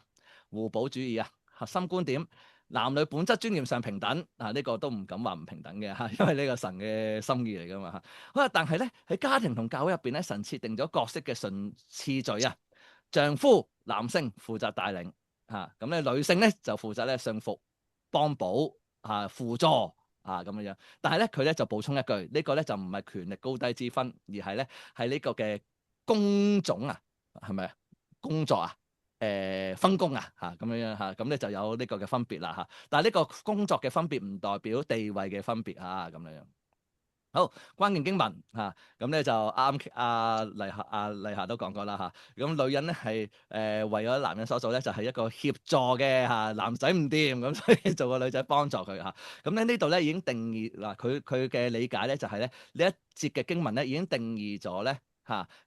互補主義核心觀點。男女本質尊嚴上平等呢個都唔敢話唔平等嘅因為呢個神嘅心意嚟噶嘛好啦，但係咧喺家庭同教會入邊咧，神設定咗角色嘅順次序丈夫男性負責帶領咁咧女性咧就負責咧順服幫補輔助咁樣。但係咧佢咧就補充一句，呢個咧就唔係權力高低之分，而係咧係呢個嘅工種係咪工作分工咁樣咁咧就有呢個嘅分別啦但係呢個工作嘅分別唔代表地位嘅分別咁樣。好，關鍵經文咁咧就啱麗霞都講過啦咁女人咧係為咗男人所做咧，就係一個協助嘅男仔唔掂咁，所以做個女仔幫助佢咁咧呢度咧已經定義嗱，佢嘅理解咧就係咧呢一節嘅經文咧已經定義咗咧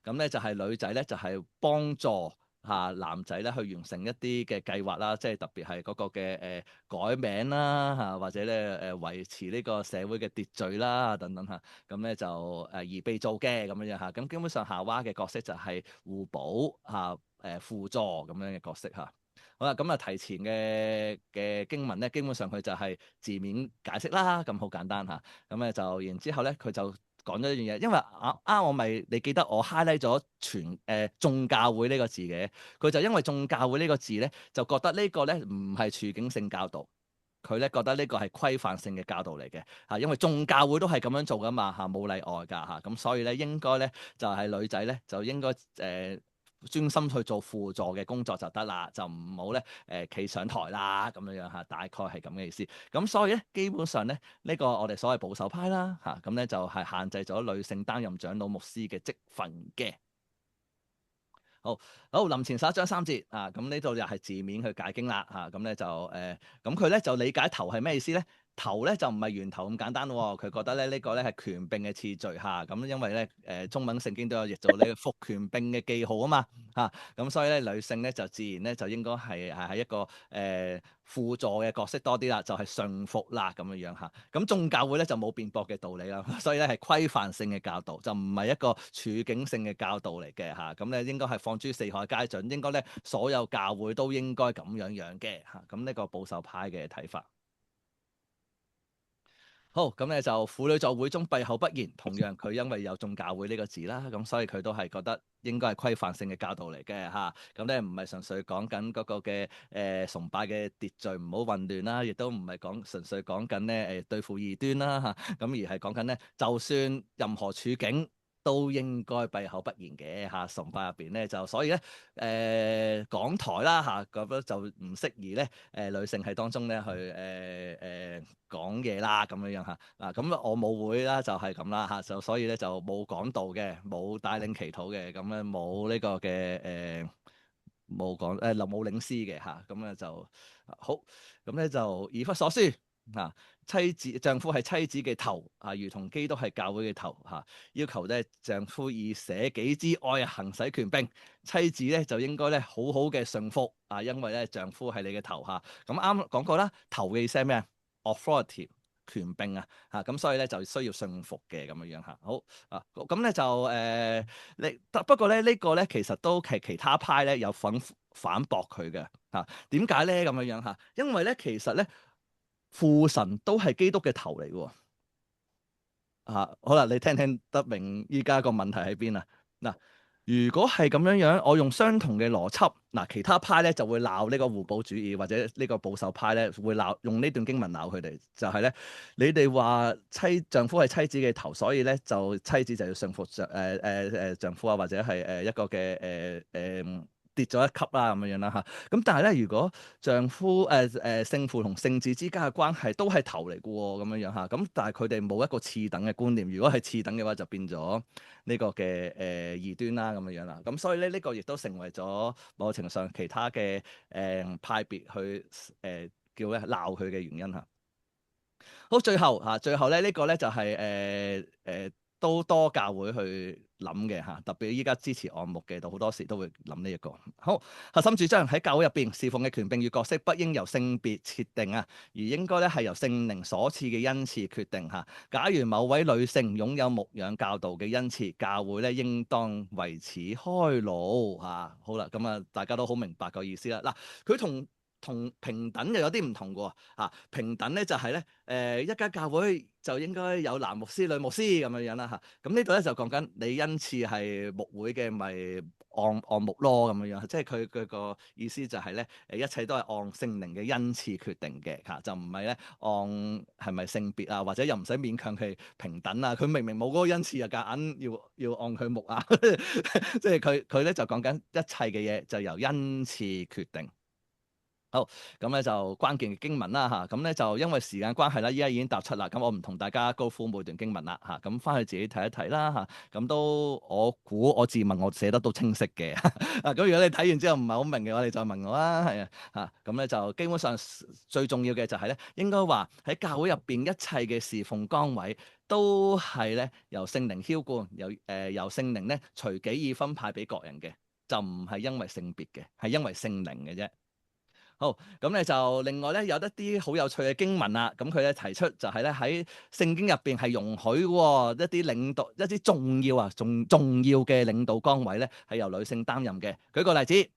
咁咧就係女仔咧就係幫助男仔咧去完成一啲嘅計劃啦，即係特別係嗰個嘅改名啦或者咧維持呢個社會嘅秩序啦等等咁咧就而被造嘅咁樣咁基本上夏娃嘅角色就係互補輔助咁樣嘅角色好啦，咁提前嘅經文咧，基本上佢就係字面解釋啦，咁好簡單咁咧就然之後咧佢就講咗一樣嘢，因為我咪你記得我 highlight 咗眾教會呢個字嘅，佢就因為眾教會呢個字咧，就覺得呢個咧唔係處境性教導，佢咧覺得呢個係規範性嘅教導嚟嘅因為眾教會都係咁樣做噶嘛冇例外㗎咁所以咧應該咧就係女仔咧就應該專心去做輔助嘅工作就得啦，就唔好咧企上台啦咁樣大概係咁嘅意思。咁所以咧，基本上咧呢個我哋所謂保守派啦咁咧就係限制咗女性擔任長老牧師嘅職份嘅。好，林前11章3節咁呢度又係字面去解經啦咁咧就咁佢咧就理解頭係咩意思咧？頭咧就唔係源頭咁簡單喎，佢覺得咧呢個咧係權柄嘅次序咁因為咧中文聖經都有譯做呢個復權柄嘅記號啊嘛咁所以咧女性咧就自然咧就應該係喺一個輔助嘅角色多啲啦，就係順服啦咁樣咁眾教會咧就冇辯駁嘅道理啦，所以咧係規範性嘅教導，就唔係一個處境性嘅教導嚟嘅咁咧應該係放諸四海皆準，應該咧所有教會都應該咁樣嘅咁呢個保守派嘅睇法。好，咁咧就婦女在會中閉口不言，同樣佢因為有眾教會呢個字啦，咁所以佢都係覺得應該係規範性嘅教導嚟嘅咁咧唔係純粹講緊嗰個嘅崇拜嘅秩序唔好混亂啦，亦都唔係純粹講緊咧對付異端啦咁而係講緊咧就算任何處境都應該閉口不言嘅崇拜入邊咧就所以咧講台啦覺得就唔適宜咧女性喺當中咧去講嘢啦咁樣咁我母會啦就係咁啦就所以咧就冇講道嘅，冇帶領祈禱嘅，咁咧冇呢個嘅冇講冇領詩嘅咁咧就好，咁咧就以弗所書丈夫係妻子嘅頭如同基督係教會嘅頭要求咧丈夫以捨己之愛行使權柄，妻子咧就應該咧好好嘅順服因為咧丈夫係你嘅頭咁啱講過啦，頭嘅意思係咩？authority 權柄咁所以咧就需要順服嘅咁樣好咁咧就不過咧呢個咧其實都係其他派咧有反駁佢嘅點解咧咁樣因為咧其實咧父神都係基督嘅頭嚟嘅好啦，你聽得明依家個問題喺邊如果係咁樣，我用相同嘅邏輯其他派咧就會鬧呢個互補主義，或者呢個保守派咧會用呢段經文鬧佢哋，就係咧你哋話丈夫係妻子嘅頭，所以咧就妻子就要順服丈夫或者係一個嘅跌咗一級啦咁樣啦嚇。咁但係咧，如果丈夫聖父同聖子之間嘅關係都係頭嚟嘅喎，咁樣樣嚇。咁但係佢哋冇一個次等嘅觀念。如果係次等嘅話，就變咗呢個嘅異端啦咁樣樣啦。咁所以咧，呢個亦都成為咗某程度上其他嘅派別去叫咧鬧佢嘅原因嚇。好，最後咧呢個咧就係都多教會去諗嘅嚇，特別依家支持按牧嘅，到好多時都會諗呢一個。好，核心主張喺教會入邊侍奉嘅權柄與角色，不應由性別設定啊，而應該咧係由聖靈所賜嘅恩賜決定嚇。假如某位女性擁有牧養教導嘅恩賜，教會咧應當為此開路嚇。好啦，咁啊大家都好明白個意思啦。嗱，佢同平等又有啲唔同嘅喎嚇。平等咧就係咧一間教會就應該有男牧師、女牧師咁樣樣啦嚇。咁呢度咧就講緊你恩賜係牧會嘅，咪按牧咯咁樣樣。即係佢個意思就係咧一切都係按聖靈嘅恩賜決定嘅嚇，就唔係咧按係咪性別啊，或者又唔使勉強佢平等啊。佢明明冇嗰個恩賜啊，夾硬要按佢牧啊。即係佢咧就講緊一切嘅嘢就由恩賜決定。好，咁咧就關鍵嘅經文啦嚇，咁咧就因為時間關係啦，依家已經踏出啦，咁我唔同大家高呼每段經文啦嚇，咁翻去自己睇一睇啦嚇，咁都我自問我寫得都清晰嘅，啊咁如果你睇完之後唔係好明嘅話，你再問我啦，係啊嚇，咁咧就基本上最重要嘅就係咧，應該話喺教會入邊一切嘅侍奉崗位都係咧由聖靈澆灌，由聖靈咧隨己意分派俾各人嘅，就唔係因為性別嘅，係因為聖靈嘅啫。好，咁咧就另外咧有一啲好有趣嘅經文啦，咁佢咧提出就係咧喺聖經入邊係容許喎一啲領導一啲重要嘅領導崗位咧係由女性擔任嘅。舉個例子，《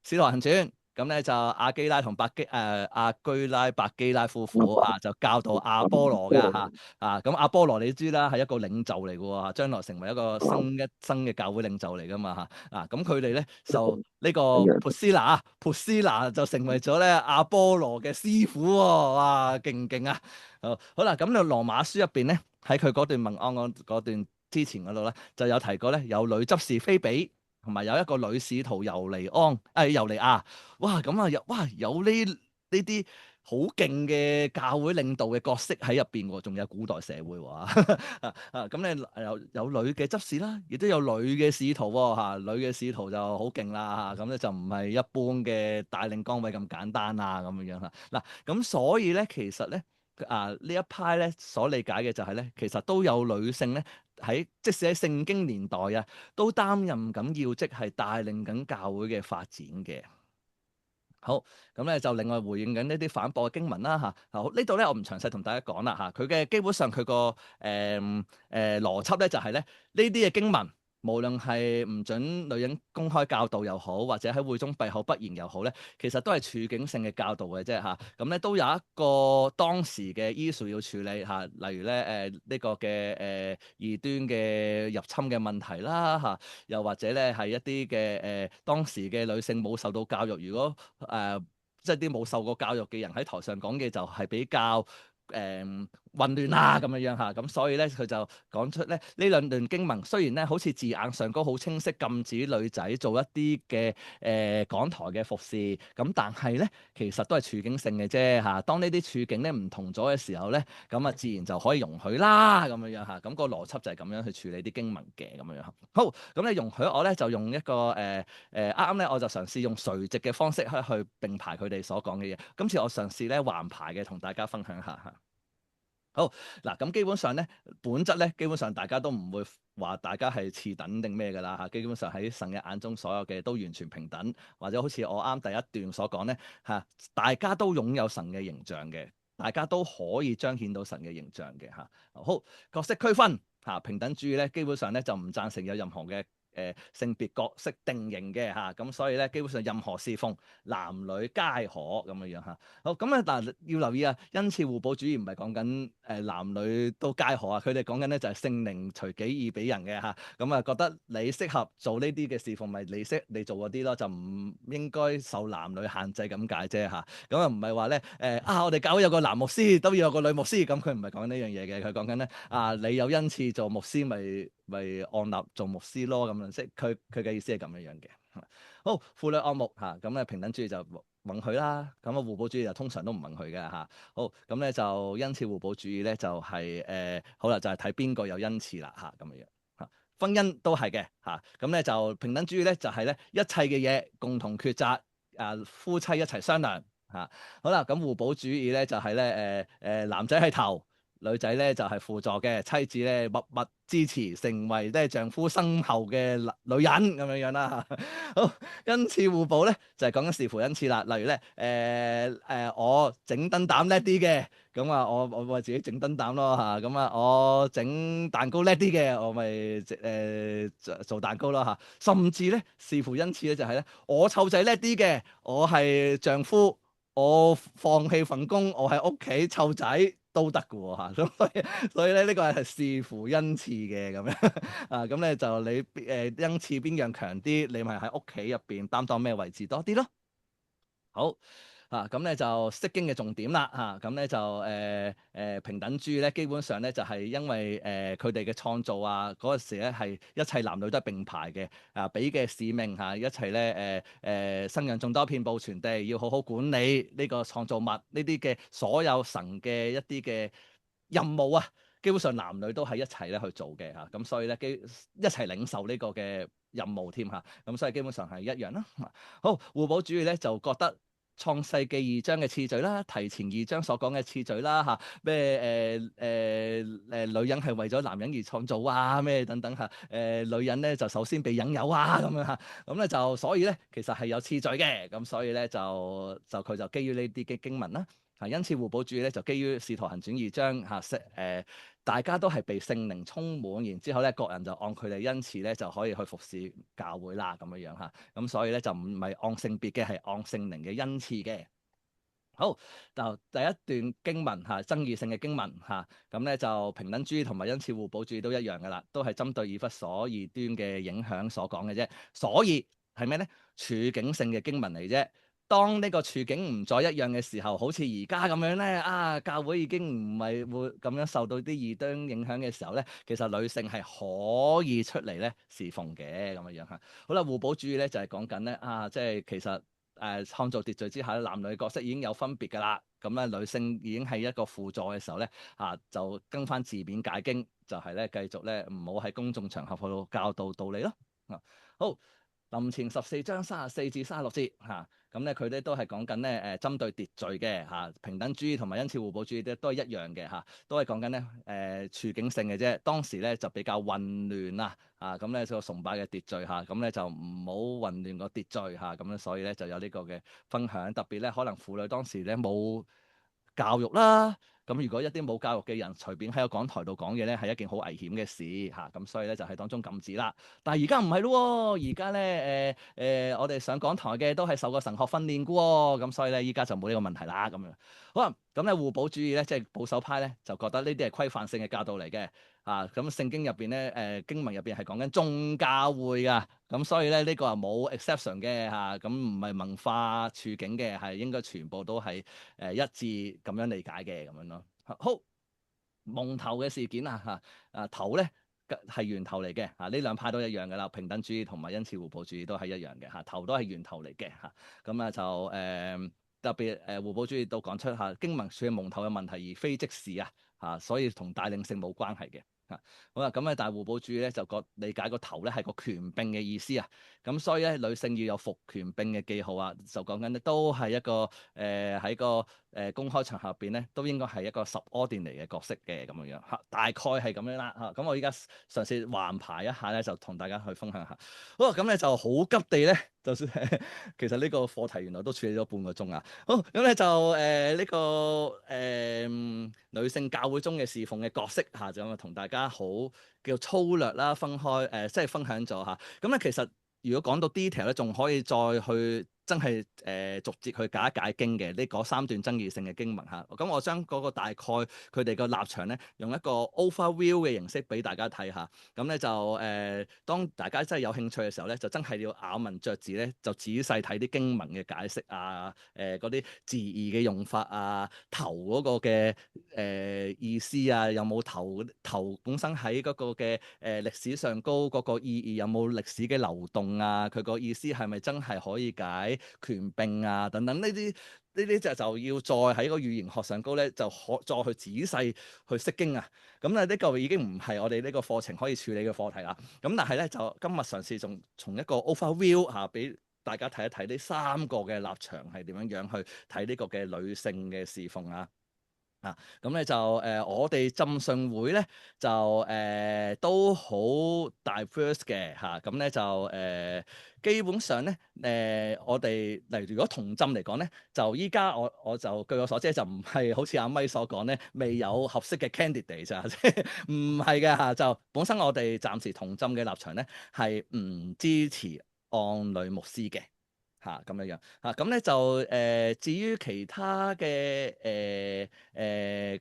使徒行傳》咁咧就亞基拉同亞居拉百基拉夫婦啊，就教導亞波羅嘅嚇啊，咁亞波羅你知啦，係一個領袖嚟嘅喎，將來成為一個新嘅教會領袖嚟噶嘛嚇啊，咁佢哋咧就呢個潑斯拿就成為咗咧亞波羅嘅師傅喎，哇勁唔勁啊！好啦，咁就羅馬書入邊咧喺佢嗰段問安嗰段之前嗰度咧就有提過咧有女執事菲比。同埋有一個女使徒尤尼亞，哇咁啊有呢啲好勁嘅教會領導嘅角色喺入邊喎，仲有古代社會喎咁咧有女嘅執事啦，亦都有女嘅使徒喎嚇，女嘅使徒就好勁啦嚇，咁咧就唔係一般嘅帶領崗位咁簡單啊咁樣樣嚇。嗱咁所以咧其實咧呢一派咧所理解嘅就係咧，其實都有女性咧。即使喺聖經年代啊，都擔任緊要職，係帶領緊教會嘅發展嘅。好，咁咧就另外回應緊呢啲反駁嘅經文啦嚇。好，呢度咧我唔詳細同大家講啦嚇。佢嘅基本上佢個邏輯咧就係咧呢啲嘅經文。無論係唔准女人公開教導又好，或者喺會中閉口不言又好咧，其實都係處境性嘅教導嘅啫嚇。咁咧都有一個當時嘅 issue 要處理嚇，例如咧呢個嘅異端嘅入侵嘅問題啦嚇，又或者咧係一啲嘅當時嘅女性冇受到教育，如果即係啲冇受過教育嘅人喺台上講嘅就係比較混亂啦咁樣樣嚇，咁所以咧佢就講出咧呢兩段經文，雖然咧好似字眼上高好清晰，禁止女仔做一啲嘅講台嘅服侍，咁但係咧其實都係處境性嘅啫嚇。當呢啲處境咧唔同咗嘅時候咧，咁啊自然就可以容許啦咁樣樣嚇。咁個邏輯就係咁樣去處理啲經文嘅咁樣樣。好，咁你容許我咧就用一個啱咧，我就嘗試用垂直嘅方式去並排佢哋所講嘅嘢。今次我嘗試咧橫排嘅同大家分享下嚇。好嗱，咁基本上咧，本質咧，基本上大家都唔會話大家係次等定咩㗎啦嚇。基本上喺神嘅眼中，所有嘅都完全平等，或者好似我啱第一段所講咧嚇，大家都擁有神嘅形象嘅，大家都可以彰顯到神嘅形象嘅嚇。好，角色區分嚇，平等主義咧，基本上咧就唔贊成有任何嘅性別角色定型嘅嚇，咁所以咧基本上任何侍奉男女皆可咁樣樣嚇。好咁咧，但要留意啊，恩賜互補主義唔係講緊男女都皆可啊，佢哋講緊咧就係聖靈隨己意俾人嘅嚇。咁啊覺得你適合做呢啲嘅侍奉，咪你做嗰啲咯，就唔應該受男女限制咁解啫嚇。咁啊唔係話咧我哋教會有個男牧師都要有個女牧師，咁佢唔係講緊呢樣嘢嘅，佢講緊咧你有恩賜做牧師咪按立做牧師咯咁樣，即係佢嘅意思係咁樣樣嘅。好，婦女按牧嚇，咁咧平等主義就允許啦，咁啊互補主義就通常都唔允許嘅嚇。好，咁咧就恩賜互補主義咧就係、好啦，就係睇邊個有恩賜啦嚇咁樣嚇。婚姻都係嘅嚇，咁咧就平等主義咧就係咧一切嘅嘢共同抉擇，夫妻一齊商量嚇。好啦，咁互補主義咧就係咧男仔係頭，女仔咧就係輔助嘅，妻子咧默默支持，成為咧丈夫身後嘅女人咁樣樣啦。好，恩賜互補咧就係講緊視乎恩賜啦。例如咧我整燈膽叻啲嘅，咁啊我自己整燈膽咯嚇。咁啊我整蛋糕叻啲嘅，我咪做蛋糕咯嚇。甚至咧視乎恩賜咧就係咧我湊仔叻啲嘅，我係丈夫，我放棄份工，我喺屋企湊仔都得嘅喎嚇，所以咧呢個係視乎恩賜嘅咁樣啊，咁咧就你恩賜邊樣強啲，你咪喺屋企入邊擔當咩位置多啲咯。好。咁咧就釋經嘅重點啦嚇，咁咧就平等主義咧，基本上咧就係因為佢哋嘅創造啊嗰陣時咧係一切男女都係並排嘅俾嘅使命嚇，一齊咧生養眾多遍佈全地，要好好管理呢個創造物呢啲嘅所有神嘅一啲嘅任務啊，基本上男女都係一齊咧去做嘅嚇，咁所以咧一齊領受呢個嘅任務添嚇，咁所以基本上係一樣啦。好，互補主義咧就覺得創世記2章嘅次序啦，提前2章所講嘅次序啦嚇，咩女人係為咗男人而創造啊，咩等等嚇，女人咧就首先被引誘啊咁樣嚇，咁咧就所以咧其實係有次序嘅，咁所以咧就佢就基於呢啲嘅經文啦。恩賜互補主義咧就基於使徒行傳2章嚇，大家都係被聖靈充滿，然之後咧各人就按佢哋恩賜咧就可以去服侍教會啦咁樣樣嚇，咁所以咧就唔係按性別嘅，係按聖靈嘅恩賜嘅。好，就第一段經文嚇，爭議性嘅經文嚇，咁咧就平等主義同埋恩賜互補主義都一樣噶啦，都係針對以弗所異端嘅影響所講嘅啫。所以係咩咧？處境性嘅經文嚟啫。當呢個處境唔再一樣嘅時候，好似而家咁樣咧，教會已經唔係會咁樣受到啲異端影響嘅時候咧，其實女性係可以出嚟咧侍奉嘅咁樣樣嚇。好啦，互補主義咧就係講緊咧即係其實創造秩序之下，男女角色已經有分別㗎啦。咁咧女性已經係一個輔助嘅時候咧，就跟翻字面解經，就係咧繼續咧唔好喺公眾場合去教導道理咯。好，林前14章34至36節嚇。咁咧佢哋都係講緊咧針對秩序嘅嚇，平等主義同埋恩賜互補主義都係一樣嘅嚇，都係講緊咧處境性嘅啫。當時咧就比較混亂啦咁咧個崇拜嘅秩序嚇，咁咧就唔好混亂個秩序嚇，咁咧所以咧就有呢個嘅分享。特別咧可能婦女當時咧冇教育啦。咁如果一啲冇教育嘅人隨便喺個講台度講嘢咧，係一件好危險嘅事嚇，咁所以咧就喺當中禁止啦。但係而家唔係咯，而家咧我哋上講台嘅都係受過神學訓練嘅喎，咁所以咧依家就冇呢個問題啦咁樣。好啦，咁咧互補主義咧即係保守派咧就覺得呢啲係規範性嘅教導嚟嘅咁聖經入邊咧經文入邊係講緊眾教會㗎，咁所以咧呢個係冇 exception 嘅咁唔係文化處境嘅，係應該全部都係一致咁樣理解嘅咁樣咯。好，蒙頭嘅事件頭咧係源頭嚟嘅呢兩派都一樣㗎啦，平等主義同埋恩賜互補主義都係一樣嘅頭都係源頭嚟嘅咁就特別互補主義都講出經文處理蒙頭嘅問題，而非即時所以同帶領性冇關係嘅。好啦，咁但係互補主義咧就理解個頭咧係個權柄嘅意思咁所以咧女性要有服權柄嘅記號就講緊咧都係一個喺個公開場合入邊咧都應該係一個 subordinate 嘅角色嘅咁樣大概係咁樣啦咁我依家嘗試橫排一下咧，就同大家去分享下。好，咁咧就好急地咧，就算其實呢個課題原來都處理咗半個鐘好，咁咧就呢個女性教會中嘅侍奉嘅角色就咁同大家好叫粗略啦，分開即係分享咗咁咧其實如果講到 detail 咧，仲可以再去真係逐節去解一解經嘅呢嗰3段爭議性嘅經文嚇。咁我將嗰個大概佢哋個立場咧，用一個 overview 嘅形式俾大家睇下。咁咧就當大家真係有興趣嘅時候咧，就真係要咬文嚼字咧，就仔細睇啲經文嘅解釋啊，嗰啲字義嘅用法啊，頭嗰個嘅意思啊，有冇頭本身喺嗰個嘅歷史上高嗰個意義有冇歷史嘅流動啊？佢個意思係咪真係可以解權柄啊？等等呢啲就要再喺個語言學上高咧，就再去仔細去釋經啊。咁咧呢個已經唔係我哋呢個課程可以處理嘅課題啦。咁但係咧就今日嘗試從一個 overview 嚇俾大家睇一睇呢3個嘅立場係點樣去睇呢個嘅女性嘅侍奉啊。咁咧就我哋浸信會咧就都好 diverse 嘅嚇，咁咧就基本上咧我哋例如如果同浸嚟講咧，就依家我就據我所知就唔係好似阿咪所講咧，未有合適嘅 candidate 咋，即係唔係嘅嚇，就本身我哋暫時同浸嘅立場咧係唔支持按女牧師嘅。咁樣樣咁咧就至於其他嘅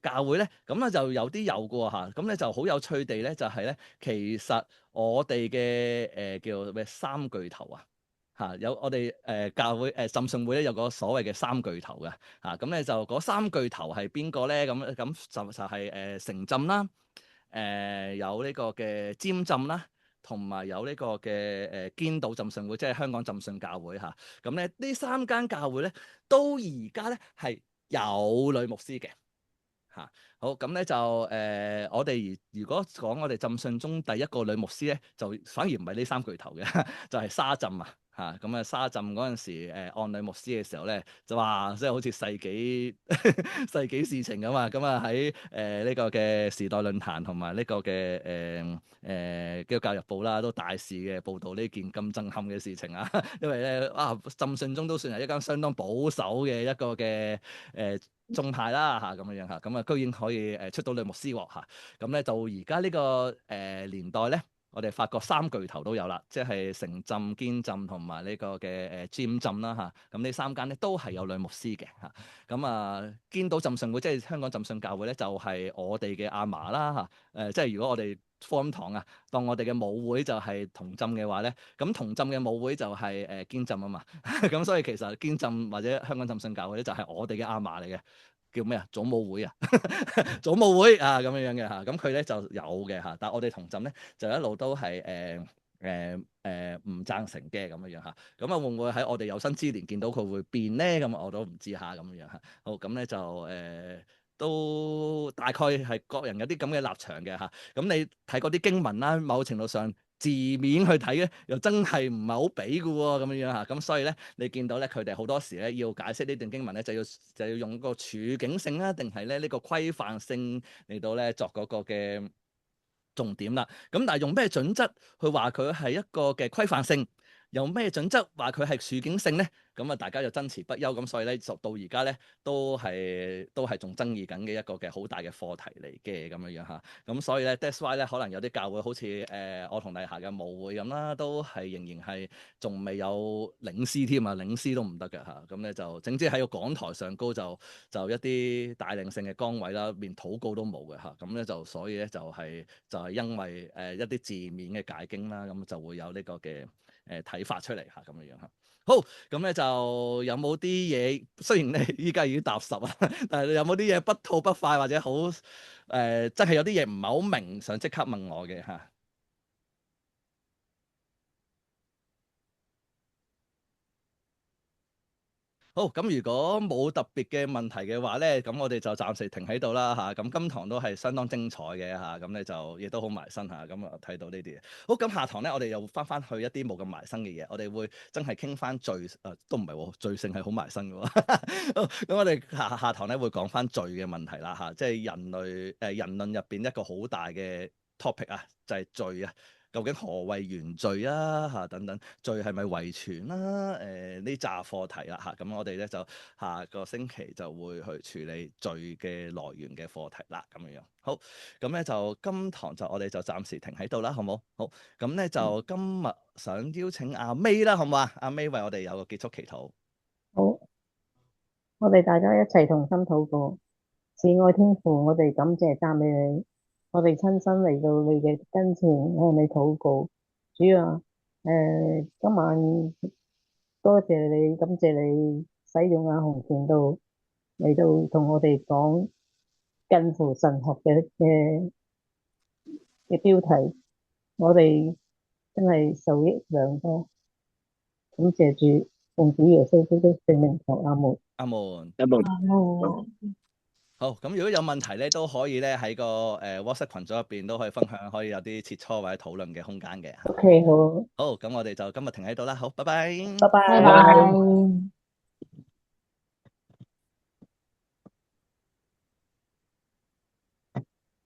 教會咧，咁咧就有啲有嘅喎咁咧就好有趣地咧，就係咧其實我哋嘅叫咩三巨頭有我哋教會浸信會咧有個所謂嘅三巨頭嘅咁咧就嗰三巨頭係邊個咧？咁就係城浸啦，有呢個嘅尖浸啦。同埋有呢個嘅堅道浸信會，即係香港浸信教會咁咧呢3間教會咧，都而家咧係有女牧師嘅好咁咧就我哋如果講我哋浸信中第一個女牧師咧，就反而唔係呢3巨頭嘅，就係沙浸咁啊沙浸嗰陣時按女牧師嘅時候咧，就話即係好似世紀事情咁咁啊喺呢個嘅時代論壇同埋呢個嘅基督教日報啦，都大肆嘅報導呢件咁震撼嘅事情因為咧浸信中都算係一間相當保守嘅一個嘅宗派啦咁樣咁啊居然可以出到女牧師喎咁咧到而家呢個年代咧。我哋發覺3巨頭都有啦，即係城浸、堅浸同埋呢個嘅尖浸啦咁呢3間咧都係有女牧師嘅咁堅道浸信會即係香港浸信教會咧，就係我哋嘅阿嫲啦即係如果我哋福音堂當我哋嘅母會就係同浸嘅話咧，咁同浸嘅母會就係堅浸啊嘛，咁所以其實堅浸或者香港浸信教會咧就係我哋嘅阿嫲嚟嘅。叫咩祖母會祖母會咁樣嘅咁佢咧就有嘅但係我哋同浸咧就一路都係唔贊成嘅咁樣咁會唔會喺我哋有生之年見到佢會變咧？咁我都唔知咁樣好咁咧就都大概係各人有啲咁嘅立場嘅咁你睇嗰啲經文啦，某程度上。字面去睇咧，又真係唔係好俾嘅喎，咁樣咁所以咧，你見到咧，佢哋好多時咧要解釋呢段經文咧，就要用個處境性啦，定係咧呢個規範性嚟到咧作嗰個嘅重點啦。咁但係用咩準則去話佢係一個嘅規範性？有咩準則話佢係處境性咧？咁大家就爭持不休，咁所以咧，就到而家咧都係仲爭議緊嘅一個嘅好大嘅課題嚟嘅咁樣咁所以咧 that's why 咧，可能有啲教會好似我同麗霞嘅母會咁啦，都係仍然係仲未有領師添領師都唔得嘅咁咧就整之喺個講台上高就一啲帶領性嘅崗位啦，連禱告都冇嘅咁咧就所以咧就係因為一啲字面嘅解經啦，咁就會有呢個嘅睇法出嚟咁樣好，咁咧就有冇啲嘢？雖然你依家已經答10但係有冇啲嘢不吐不快或者好真係有啲嘢唔係好明，想即刻問我嘅好，咁如果冇特別嘅問題嘅話咧，咁我哋就暫時停喺度啦咁今堂都係相當精彩嘅咁咧就亦都好埋身咁啊睇到呢啲嘢。好，咁下堂咧，我哋又翻去一啲冇咁埋身嘅嘢，我哋會真係傾翻罪都唔係喎，罪性係好埋身嘅喎。咁我哋下堂咧會講翻罪嘅問題啦即係人類人論入邊一個好大嘅 topic 就係罪究竟何謂原罪啊？嚇等等，罪係咪遺傳啦？呢紮課題啦嚇，咁我哋咧就下個星期就會去處理罪嘅來源嘅課題啦，咁樣樣。好，咁咧就今堂就我哋就暫時停喺度啦，好冇？好，咁咧就今日想邀請阿 May 啦，好唔好啊？阿 May 為我哋有個結束祈禱。好，我哋大家一齊同心禱告。慈愛天父，我哋感謝讚美你，我哋親身嚟到你嘅跟前向你禱告。主啊，今晚多謝你，感謝你使用阿紅傳道嚟到同我哋講近乎神學嘅標題，我哋真係受益良多。感謝主，奉主耶穌基督聖名求，阿門。阿門。有冇？好，咁如果有問題咧，都可以咧喺個WhatsApp 群組入邊都可以分享，可以有啲切磋或者討論嘅空間嘅。OK，好。好，咁我哋就今日停喺度啦。好，拜拜。拜拜。拜拜。